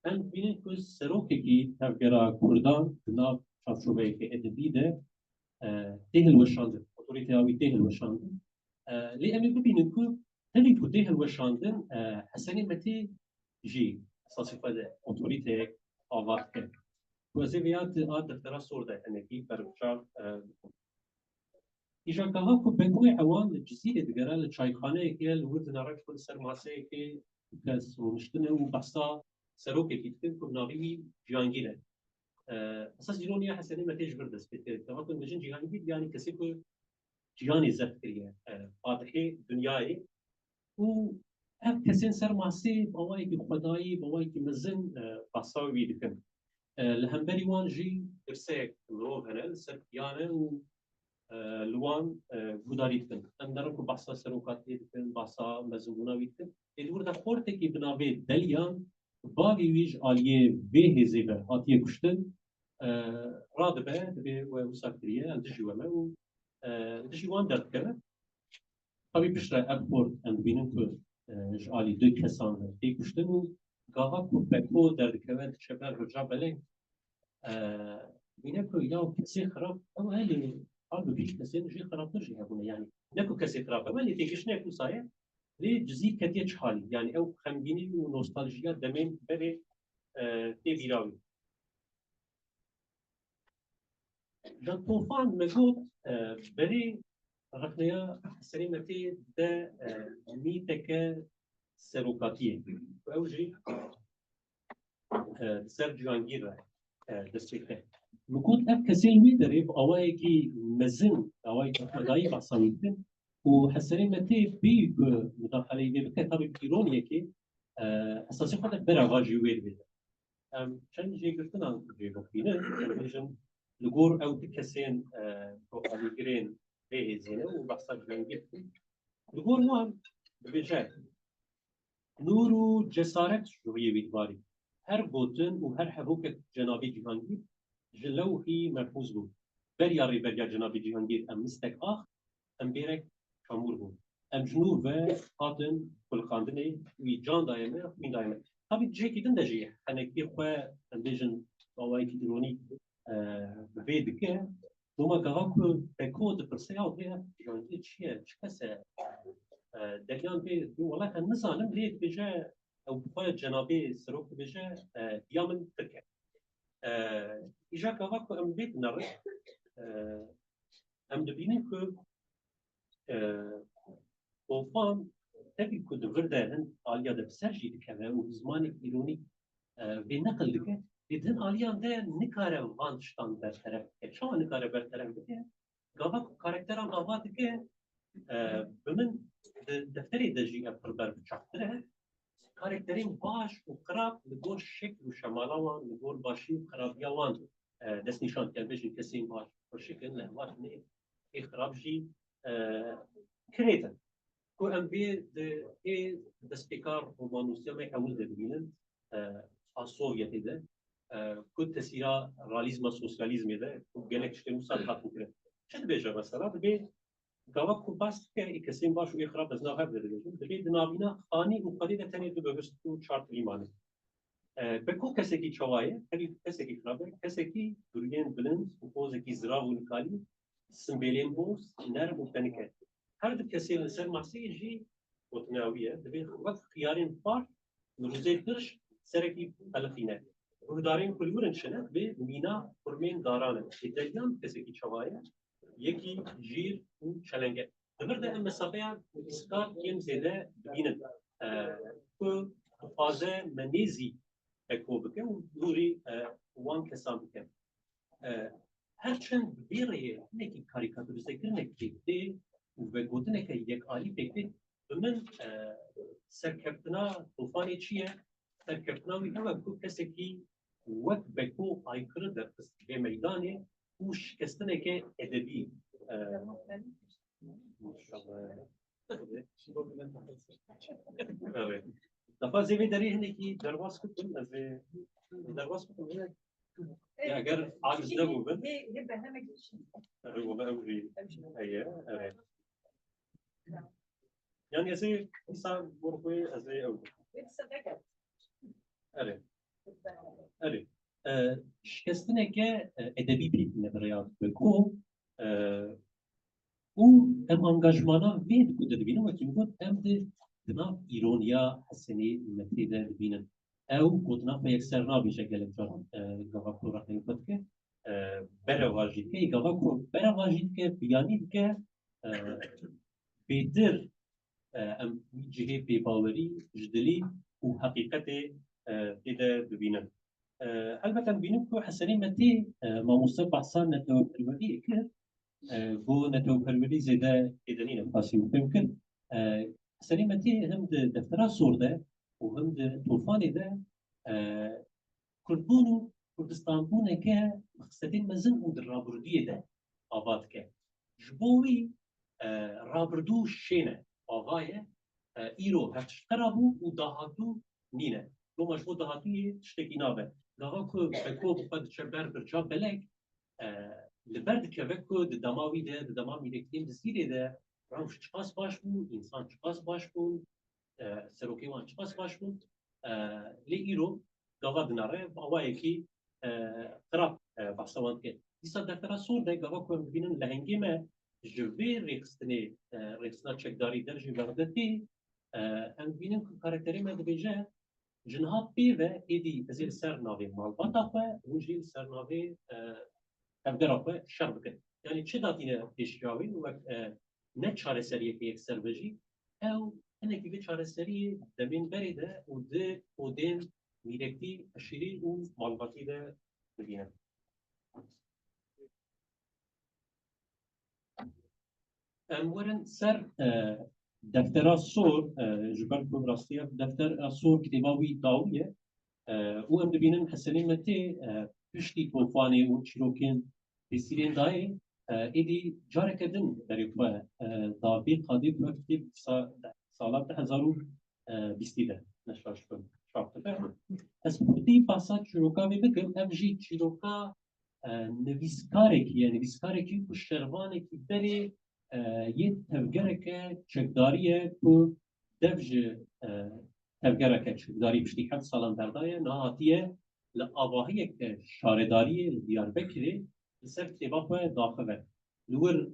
أن بيني كوز سروكي كي تفكرا كردان بنا شافشوبي كي أدبي ده تهل وشاندن أوتوريتي أوي تهل وشاندن لأمي ببيني كو هذي كو تهل وشاندن حسني متي جي صاصفة ده أوتوريتي آوات كي وزيبيات دكتورا سوردا أنا كي برشار إيجا كهاكو بنقوي عوان الجزيرة دقرا للشايخانة كي الورد نعرف كل سر ماسة كي كاس ومشتنا وبحثا سروكي كي تكون كنابي جيانجيلة أساس جيرونيا حسني ما تيجي بردس بيتر كهاكو نجين جيانجيل يعني كسيكو جياني زفترية فاتحي دنياي و هب كسين سر ماسة بواي كي خداي بواي كي مزن بحثا ويدكن لهمبري وان جي إرساك الروح هنا السرقيانة و لوان گوداریت کن. ام دارم که بحثا سروکاتی کن، بحثا مزموناوی کن. ایدور دا خورده کی بنابه دلیان باقی ویج آلیه به هزیبه آتیه کشتن راد به و مسافریه اندیشی ومه و اندیشی وان درد کنه. طبی پشت ابخورد اند بینم که آلی دو کسان تی کشتن و گاها که بکو درد کنه شبه رجا بله بینم که یا کسی خراب او هلی قالوا بيش كسين جي خراب نرجع هبونا يعني ناكو كسي خراب ما اللي تيجيش ناكو صاير ليه جزيء كتير حالي يعني او خمجيني ونوستالجيا دمين بري تي بيراوي جان طوفان مجود بري رقنيا سليمتي دا ميتك سروقاتيه او جي سيرجيو انجيرا دستيكه نقود أب كسيل ميدري بأوايكي مزن أوايكي خداي بحصانيتن وحسنين متى بي مداخلة يبي بكتاب إيرونيا كي أساسي خدك برا غاجي وير بيدا شان جي قلتنا جي بقينا نجم لغور أو تكسين بقاليجرين بيه زينة وبحصان جوان جبتن لغور وان ببيجات نورو جسارت شوية بيدواري هر بوتن وهر حبوكة جنابي جهانجي جلوهي مرفوض بود. برياري بريار جنابي جهانگير ام مستك آخ امبيرك كامور بون ام جنو و هاتن كل قاندني وي جان دايما وين دايما طبي جيكي دندجي انا كي خو امبيجن اواي كي دروني فيدك دوما كاكو بكود برسيا وبيها جون تشي تشكسه دكان بي والله كان نسالم ليه بيجا او بخوا جنابي سروك بيجا يامن تركيا اجا كاكو ام بيت نر ام دبيني كو طوفان تبي كود فردان آليا ده بسرجي دكه و زمانك ایرونی به نقل دکه دیدن آلیان ده نکاره وانشتان برطرف که شما نکاره برطرف دکه گاوا کاراکتران گاوا دکه بمن دفتری دجی پربر بچاکتره کاراکترین باش و خراب لگور شکل و شمالوان لگور باشی و خرابیوان دست نشان که بجی کسی باش و شکل لحواش نه ای خراب جی کریتن کو ام بی د سپیکار و مانوسیا می اول دبینن السوفيتي ده كنت تسيرا راليزم سوسياليزم ده وقالك شتي مصالحات ممكن شد بيجا مثلا بي قالك كوباس كي كسين باش ويخرب بس ناخذ بي دنابينا خاني وقليله ثاني ببستو شارت ايمان بكو كسكي تشوايه هذه كسكي خرابه كسكي دوريان بلند وبوزكي زرا ونكالي سمبيلين بوس نرم وتنكه هذا كسين سر ماسي جي وتناويه دبي وقت خيارين بار نروزي درش سرکی الفینه رودارین کلیورن شنه به مینا فرمین دارانه ایتالیان کسی کی چوایه یکی جیر و چلنگه دبرده ام مسافه اسکار کیم زده ببینن که فازه منیزی اکو بکن و دوری وان کسان بکن هرچند بیره نکی کاریکاتوریزه کرنه که و گودنه که یک آلی بکن من سرکبتنا طوفانی چیه ترکبناوی همه کو کسی که وقت بکو آیکر در به میدانه و شکستنه که ادبی دفعه زیوی داری هنه که درواز کتن از درواز کتن یا اگر عاجز نبو بند يبقى همك و به امری ایه يعني ازاي انسان برضه ازاي او اره شکستنه که ادبی پیتنه برای بکو او ام انگاجمانا وید کده دبینه و که میگوید ام ده دناف ایرونیا حسنی متریده دبینن او گودناف ما یک سر نابیشه گلم جان گاوا کو رخنی کد که بره واجید که گاوا کو بره واجید که بیانید که بیدر ام جهه بیباوری جدلی و حقیقت تدا ببینن البته ببینیم که حسنی متی ما مصطفى حسن نتو پروری که بو نتو پروری زیاده ادنین پاسی ممکن حسنی متی هم دفترا سورده و هم طوفانی ده کردون کردستان بونه که مقصدین مزن و در رابردیه ده آباد که جبوی رابردو شینه آغایه ایرو هفتش قرابو و داهاتو نینه لو مجبور دهاتي تشتكي نابه دهاكو بكو بقد شبر برجا بلك لبرد كبكو دماوي ده دماوي ده كتير دسيري ده روش تشخاص باش بو انسان تشخاص باش بو سروكي وان تشخاص باش بو لإيرو دهوا دناره بأوايكي خراب بحثوان كي ديسا دفترا صور ده دهاكو ببينن لهنگي ما جوي ريقستنا تشكداري درجي بغدتي ام ببينن كاركتري ما دبيجه جنها بيفا إيدي أزيل سر نافي مال بطاقة وجيل سر نافي أبدرقة شربك يعني تشي داتينا بيشجاوين وقت نتشار سرية في يكسر بجي أو أنا كيف تشار سرية دمين بريدة ودين ميركتي أشيري ومالباتي ده مدينة ورن سر دفتر الصور جبركم راستيا دفتر الصور كتابي داوية و ام دبینن حسنی متی پشتی طوفانی و چیروکین بسیرین دای ایدی جاره کردن داری خواه دابی قادی وقتی سالات 2020 ده نشاش کن شاکته از بودی پاسا چیروکا بگم افجی چیروکا نویسکاره کی نویسکاره کی و شروانه کی بری یه تفگرک چکداریه که دفج تفگرک چکداری بشتی 7 سالان دردایه نهاتیه لآواهی که شارداری دیار بکری لسر کتیبا خواه داخله لور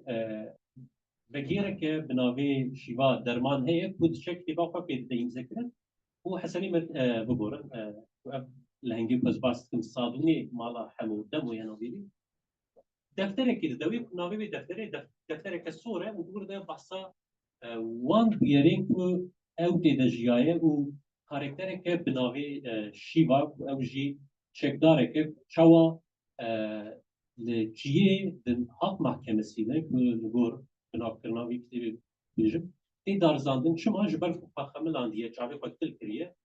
بگیره که بناوی شیوا درمان هیه کود چک کتیبا خواه پیدا این ذکره و حسنی مت بگورن لهنگی بزباست کم صادونی مالا حمو دمو یا نویلی دفتره که دوی ناوی به دفتره که سوره و برده بحثا وان بیارین که او دیده جیایه و کارکتره که بناوی شیوا او جی چکداره که چوا لجیه دن حق محکمه سیده که لگور بناو کرناوی کتیبی بیجم تی دارزاندن چما جبر فخمه لاندیه چاوی قتل کریه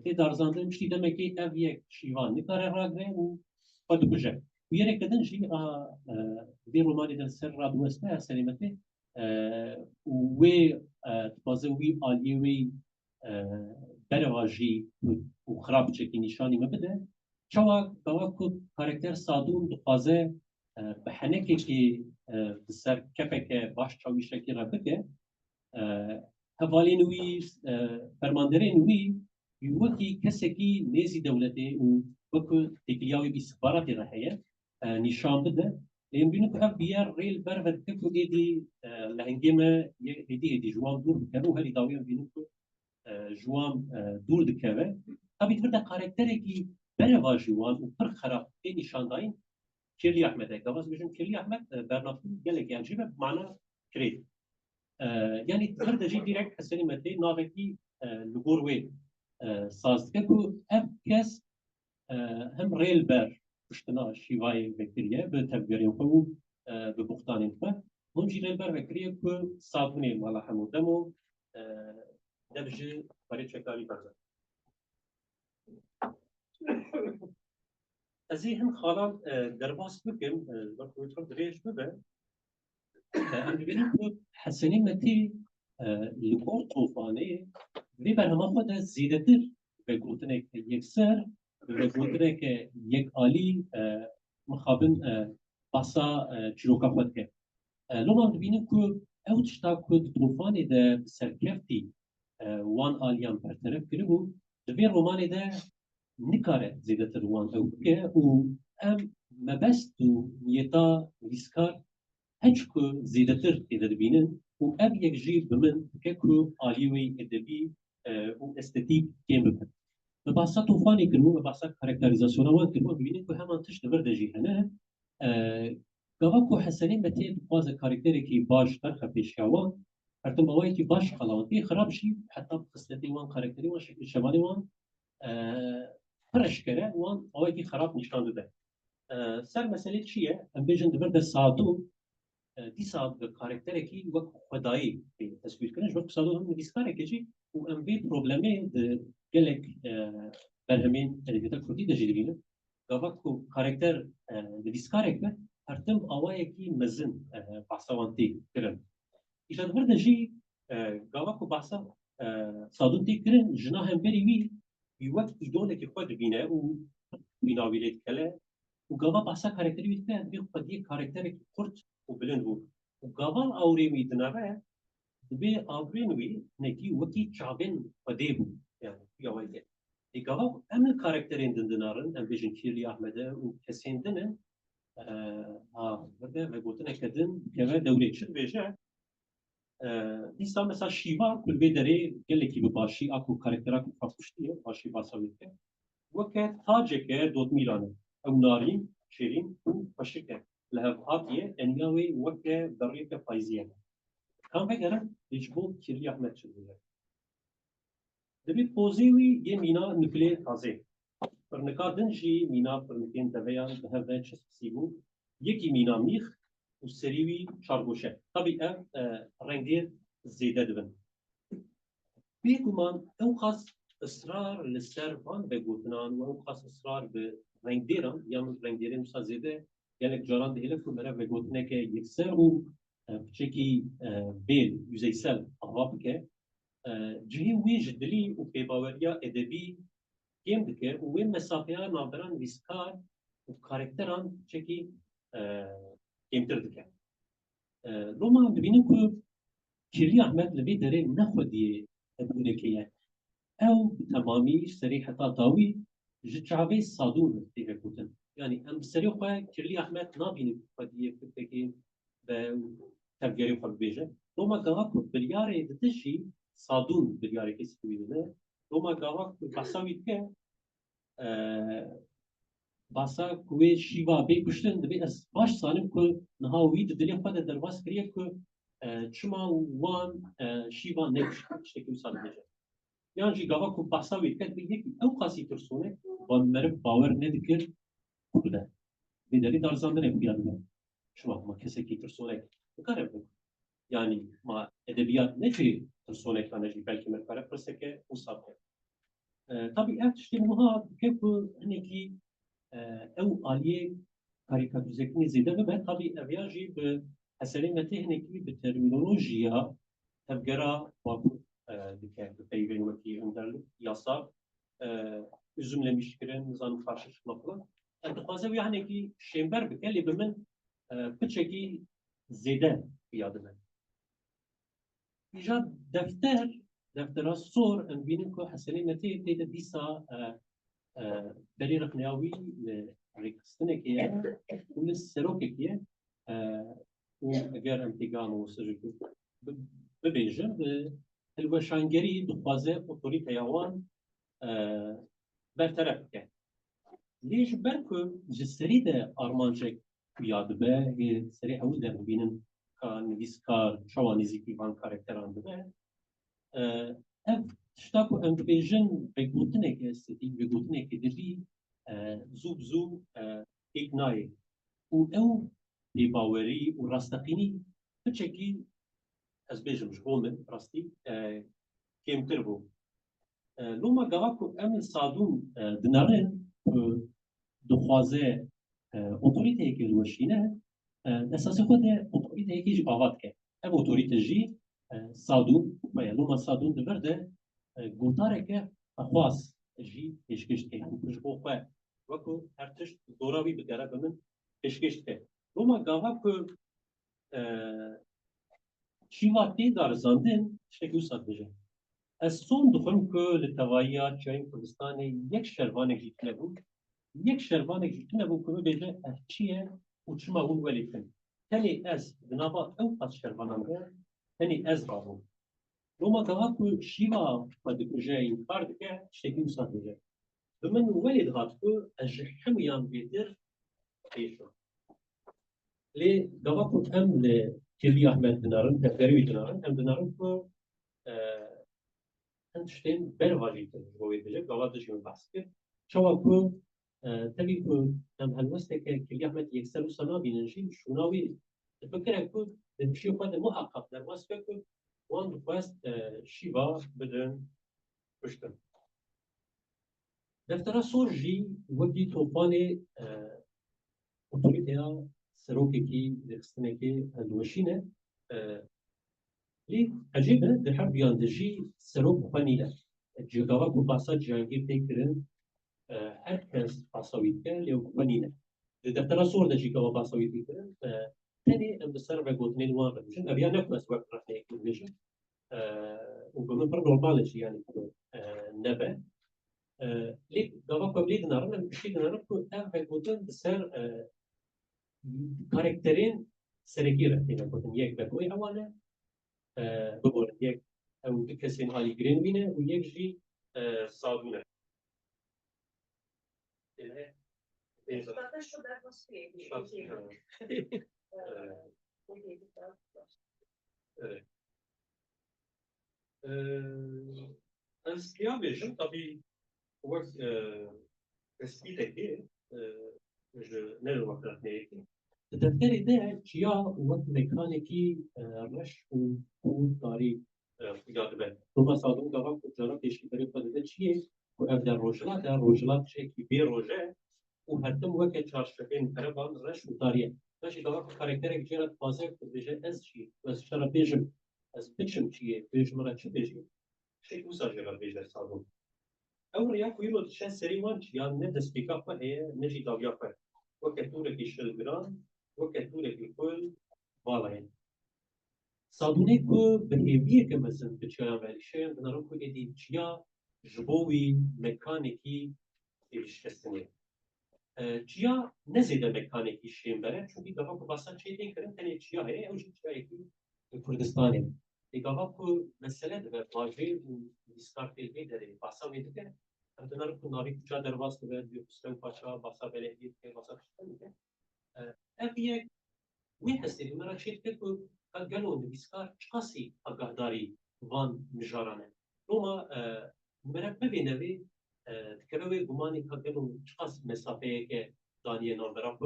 تی دارزاندن مشتی دمکی او یک شیوان نکاره راگره و خود بجه ويري كدن شيء دي روماني دن سر راد وسته سليمتي وي تبازوي آليوي برواجي وخراب تشكي نشاني ما بده شوا كواكو كاركتر صادون دقازه بحنكي كي بسر كفك باش شاوي شكي ربكه هفالين وي فرماندرين وي يوكي كسكي نيزي دولتي وكو تكلياوي بسفارات رحيه نشان بده لأن بينك أب بيار ريل برفد كفو إيدي لهنجمة إيدي جوام دور بكرو هالي داوية بينك جوام دور دكوه أبي تبدأ كاركتره كي بروا جوام وفرق خراب إيه نشان داين كيرلي أحمد كواز بيجم كيرلي أحمد برنامج قالك يعني جيبه بمعنى كريت يعني تقدر تجي ديركت حسني متى نافكي لغور وين ساز كفو أب كاس هم ريل بر اشتنا شیوای وکریه به تبگریم خو به بختانیم خو هم جیرل بر وکریه که صابونی مالا همودمو دبج برای چکاری برزن از این هم خالان درباس بکم وقتی تو دریش ببه ام ببینیم که حسنی متی لکور طوفانی وی برنامه خود زیاده تر به گفتن یک سر به گفتن که یک عالی مخابن باسا چروکا خود که لومان ببینیم که او تشتا کد طوفانی ده سرکفتی وان عالیان برطرف کرده بود دوی رومانی ده نکاره زیاده تر وان او که و ام مبست و نیتا ویسکار هیچ که زیاده تر تیده بینن و اب یک جیب بمن که عالیوی ادبی و استتیک کم بکن به بحثا طوفانی کرمو به بحثا کارکتریزاسیون وان کرمو ببینید که همان تشت ورده جیهنه گاوا کو حسنی متی باز کارکتری کی باش ترخه پیشکوان هرتم باوی کی باش خلاوتی خراب شی حتی خصلتی وان کارکتری وان شکل شمالی وان فرش کرده وان باوی کی خراب نشان داده سر مسئله چیه ام بیژن دبر ساعتو دی ساعت به کارکتری کی وقت خدایی تصویر کنه وقت ساعتو هم دیسکاره کیجی و ام بی پروبلمی گلک برهمین ادبیات کردی داشته بینه گاوا کو کارکتر دیسکاره که هرتم آوایی کی مزن بحثوانتی کرن ایشان ورده جی گاوا کو بحثا صادونتی کرن جنا هم بری وی وقت ایدونه که خود بینه و بیناویلیت کله و گاوا بحثا کارکتری بیت بی خودی کارکتر خرد و بلند بود و گاوا آوری میدنه به آورینوی نکی وقتی چابن خودی بود yani yavaşça. Gava hem karakterin dinarın hem bejin Kirli Ahmed'e u kesindinin burada ve gotun ekledin keve devletçi beje İsa mesela Şiva kulvederi geleki bir başı aku karakter aku fakuştu başı basavite وقت تاجك دوت ميلان او نارين شيرين وفشك لها هاتيه انياوي وقت دريته فايزيه كان بقرا يجبو كيرلي احمد شدوه دبی پوزیوی یه مینا نکلی تازه پرنکادن جی مینا پرنکین دویان به هفته چسبی بود یکی مینا میخ و سریوی چارگوشه طبی رنگیر زیده دبن بیگمان او خاص اصرار لسر وان به گوتنان و او خاص اصرار به رنگیران یا رنگیرین مثلا زیده یعنی جاران دیله که برای به گوتنه که یک سر و چکی بیل yüzeysel ahvap که جهی وی جدلی و پیباوریا ادبی کم دکه و وی مسافیان نابران ویسکار و کارکتران چکی کمتر دکه لما ببینیم که کلی احمد لبی داره نخودی بوده که او تمامی سری حتی تاوی جعبه صادون دیگه بودن یعنی ام سری خواه کلی احمد نبینیم خودی که به تفگیری خود بیجه لما گواه که بریاره دتشی صادون بریاره کسی بیدونه لما گواه که بساوید که باسا کوی شیوا بی کشتن دبی از باش سالم که نهاوی دلی خود درواز کریه که چما وان شیوا نکشت شکل سال بیجه یعنی جی گاوا کو باسا وی کد بیه که او خاصی ترسونه و مرد باور ندیکر کده بدلی دارزانده نمیاد شما ما کسی کی ترسونه بکاره بود یعنی ما ادبیات نجی ترسونه کنه جی بلکه مرد پرسه که اصابه طبعا اتش مها كيف انكي او اليه كاريكاتوزيكني زياده بما طبعا افياجي بحسلين تهنكي بالترمينولوجيا تبقرا واقع دكان بتايبين وكي اندر ياسا üzümle mişkiren nizam karşı çıkmakla. Tıkazı yani ki şember bekeli bimin küçeki zede yadımen. İcad دفتر صور ان بينك حسنين نتيجة تيدا ديسا بري رقناوي ريكستنكية ومن السروكية وأجار انتقام وسجل ببيجن الوشانجري دخوازي أوتوريتا يوان برطرف كه ليش بركو جسري ده أرمانجك ياد به سري أول ده بينن كان نويسكار شوانيزي كيفان كاركتران ده ev tişta ku em dibêjin vegotinekê estêtîk vegotinekê dibî zû bi zû têk nayê û ew bêbawerî û rasteqînî hiçekî ez bêjim ji bo min rastî kêmtir bû loma gava ku em li sadûn dinarin ku dixwaze otorîteyekê li weşîne esasê xwe de otorîteyekê jî ava dike ev otorîte jî صادون لما صادون دبرده گوتاره که خواص جی پیشکش که هم کش بو خواه وکو هر تشت دوراوی بگره بمن پیشکش که لما گاوا که شیواتی دار زندن شکیو ساد بجه از son دخلم که لتوایی چاین کردستانی یک شروانه جیتنه بود یک شروانه جیتنه بود که بجه چیه و چما اون ولی کن تنی از بنابا او پس شروانه hani ez babım. Roma kavaku şiva padikuje inkar dike şekil sadece. Bemen velid gatku ajhim yan bedir peşo. Le kavaku em le Kirli Ahmet dinarın, teferi dinarın, em dinarın ku hem şten bervajit bu edecek. Kavaku şimdi baskı. Çavaku tabii ku em halveste ke Kirli Ahmet yeksel usana binenşin şunavi تفكر كود نمشي قد محقق درواز كود وان بخواست شیوا بدن پشتن دفتر صور جی وقتی توپان اوتوریتیا سروکی کی دستنه کی دوشینه لی عجیبه در حرب یاندجی سروک خانیله جگاوا کو پاسا جانگیر تکرن هر کس پاساوید که لیو خانیله دفتر صور د جگاوا پاساوید تکرن تاني بسر بقولتني واحد مش أبي أنا بس وقت راح نيجي ماشي وبمن برضو بالش يعني نبأ ليه قبل قبل نارنا مش نارنا كل أنا بقولتن بسر كاركترين سرقيرة هنا قلتن يك بقولي أولا بقول يك أو كسين هالي جرين بينا ويك جي صابونة Eskişehir bejim tabii وقت تثبيتك ne vakit neydi? Defteri de çiya وقت mekanikî reş û tarî yadibe. Roma sadûn gava ku jara pêşkîberî xwe de çi ye ku ev der rojila tişekî bê roje û hertim weke çarşevên perevan reş û tarî ye. Beşî gava ku karakterek jê re dixwaze ku bêje ez çi ez şera bêjim ez biçim çi ye bêjim re çi bêjî şey wisa jê re bêje sadûn. Ew ya ku yilo dişe serî wan yan ne destpêka xwe heye ne jî dawiya xwe. Weke tûrekî şilgiran weke tûrekî kul vala ye. صادونه کو بهیویه که مثلا به چیا ولیشه بنارو کو ادی چیا جبوی مکانیکی ایشکستنی چیا نزیده مکانیکی شیم بره چون دیگه کو باسا چی دین کرن تنی چیا هی اوج چیا یکی کردستانی دیگه کو مسئله ده واژه و دیسکارت دی داره باسا میده بنارو کو ناوی چا درواز که به دوستان پاشا باسا بلدی که باسا چی افیه وی هستی مرا شید که قالوا ان بيسكار شخصي اقداري وان مجارانه روما مرا ببینوی تکروی گمانی قالوا شخص مسافه که دانیه نامبرا و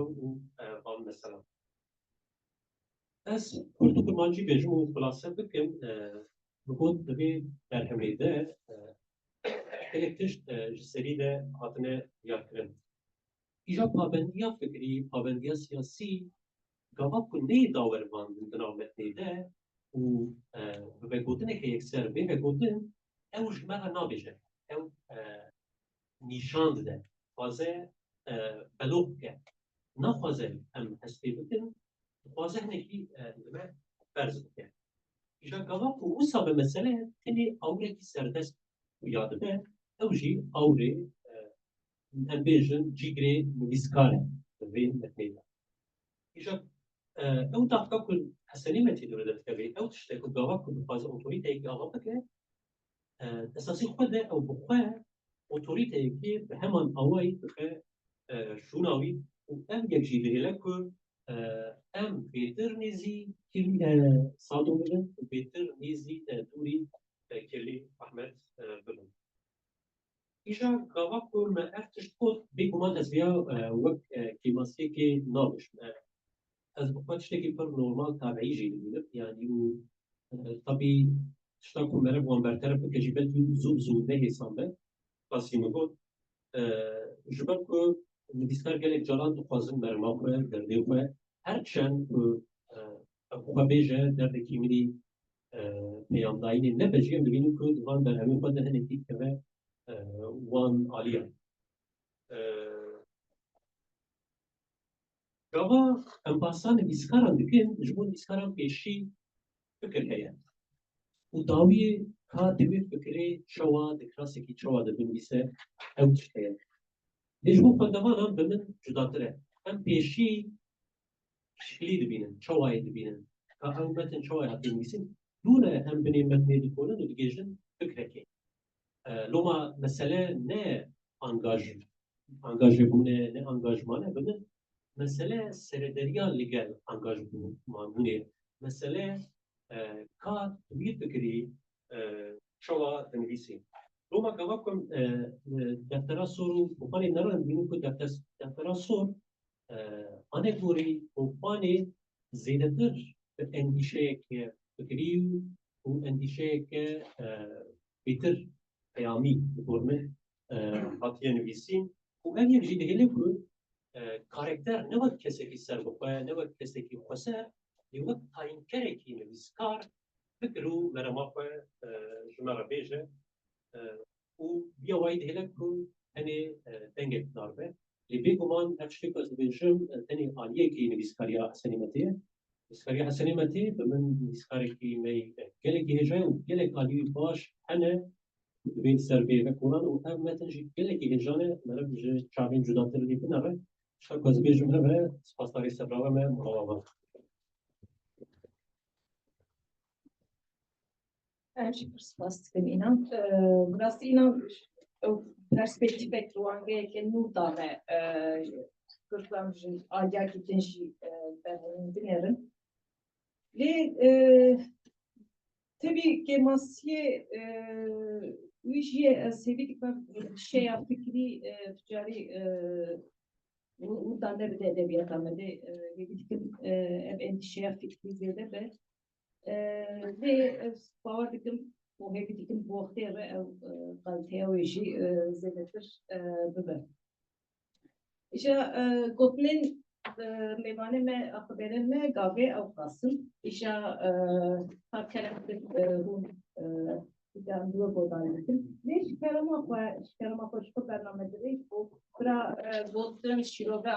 وان مثلا از کردو کرمانجی بجمو خلاصه بکن بقول دبی در همیده الکتش جسری ده هاتنه یاکرن ایجا پابندیا فکری پابندیا سیاسی گاوا کنی داوروان دنامت نیده و به گوتنه که یک سر به گوتن اوش مرا نابیجه او نیشاند ده خوازه بلوغ که نخوازه هم هستی بکن خوازه نکی دمه فرض بکن ایجا گاوا کو اوسا به مسئله تنی آوره کی سردست یاد به اوجی آوره هم بیجن جیگری نویسکاره وین متنیده ایجا او دقیقا کن حسنی متی دوره دفتری او تشته کن گاوا کن بخواز اوتوریته ای گاوا بکه اساسی خود او بخواه اوتوریته ای که به همان آوائی بخواه شوناوی و ام یک جیبه لکن ام بیتر نیزی کلی سادو بلن و بیتر نیزی دوری کلی احمد بلن ایجا گاوا کن ما افتشت خود بیگمان از بیا وک کیماسی که نابش از بخواد شتێکی پڕ نۆرمال تابعیژی دەبێت یعنی و طبی شتا کو مەرە بۆمبەرتەرە بکە ژیبەتی زوو نەهێسان بێت باسی مەگوت ji ber ku nivîskar gelek caran dixwazin merma xwe derdê xwe her çend ku xwe bêje derdekî mirî peyamdayînê nebêje em dibînin ku divan berhemê xwe de hinekî dikeve wan aliyan gava em basan nivîskaran dikin ji bo nivîskaran pêşî fikir heye û dawiyê ka divê fikirê çawa di klasekî çawa dibinivîse ew tişt heye lê ji bo xwendevanan bi min cudatir e em pêşî şiklî dibînin çawayê dibînin ka ew metin çawayê hat dinivîsin dûne em binê metnê dikonin û digêjin fikrekê loma mesele ne angajebûne ne angajman e bi min mesele serederiya li gel angajman bûnê mesele ka wî fikirî çawa dinivîsî Roma gava kum deftera sor û opanê nerin bînin ku deftera sor anegorî opanê zêdetir bi endîşeyeke fikirî û endîşeyeke bêtir peyamî bor min hatiye nivîsîn û ev yek jî dihêle ku karakter ne wek kesekî serbixwe ne wek kesekî xweser lê wek tayînkerekî nivîskar fikir û merema xwe ji me re bêje û biya wayî dihêle ku tenê dengek darbe lê bêguman ev ştê ku ez dibêjim tenê aliyekî nivîskariya Hesenî Metê ye nivîskariya Hesenî Metê bi min nivîskarekî me gelekî hêja ye û gelek aliyî baş hene divê ser vê vekonan û ev metin jî gelekî hêjan e meriv ji çavên cudatir lê binare şta ku ez bêjim heve spasdarî sebrava me mulawa Önce bir spas inan. Biraz inan perspektifek ruangaya ke nurdane kırklamcın ayak ikinci ben dinlerim. Ve tabii ki masye üyeye sevdik şey fikri ticari buradan da bir de edebiyat amede ve bitkin endişeye fikri zede ve باور دکم و هی دیدم وقتی قلتی اویشی زیادتر ببر. ایشا گفتن میوانه من اخبارن من گاوی او قاسم. ایشا هر کلمه رون دیدم دو بودن دیدم. نیش کلمه خوش برنامه داری. و برا گفتن شیروه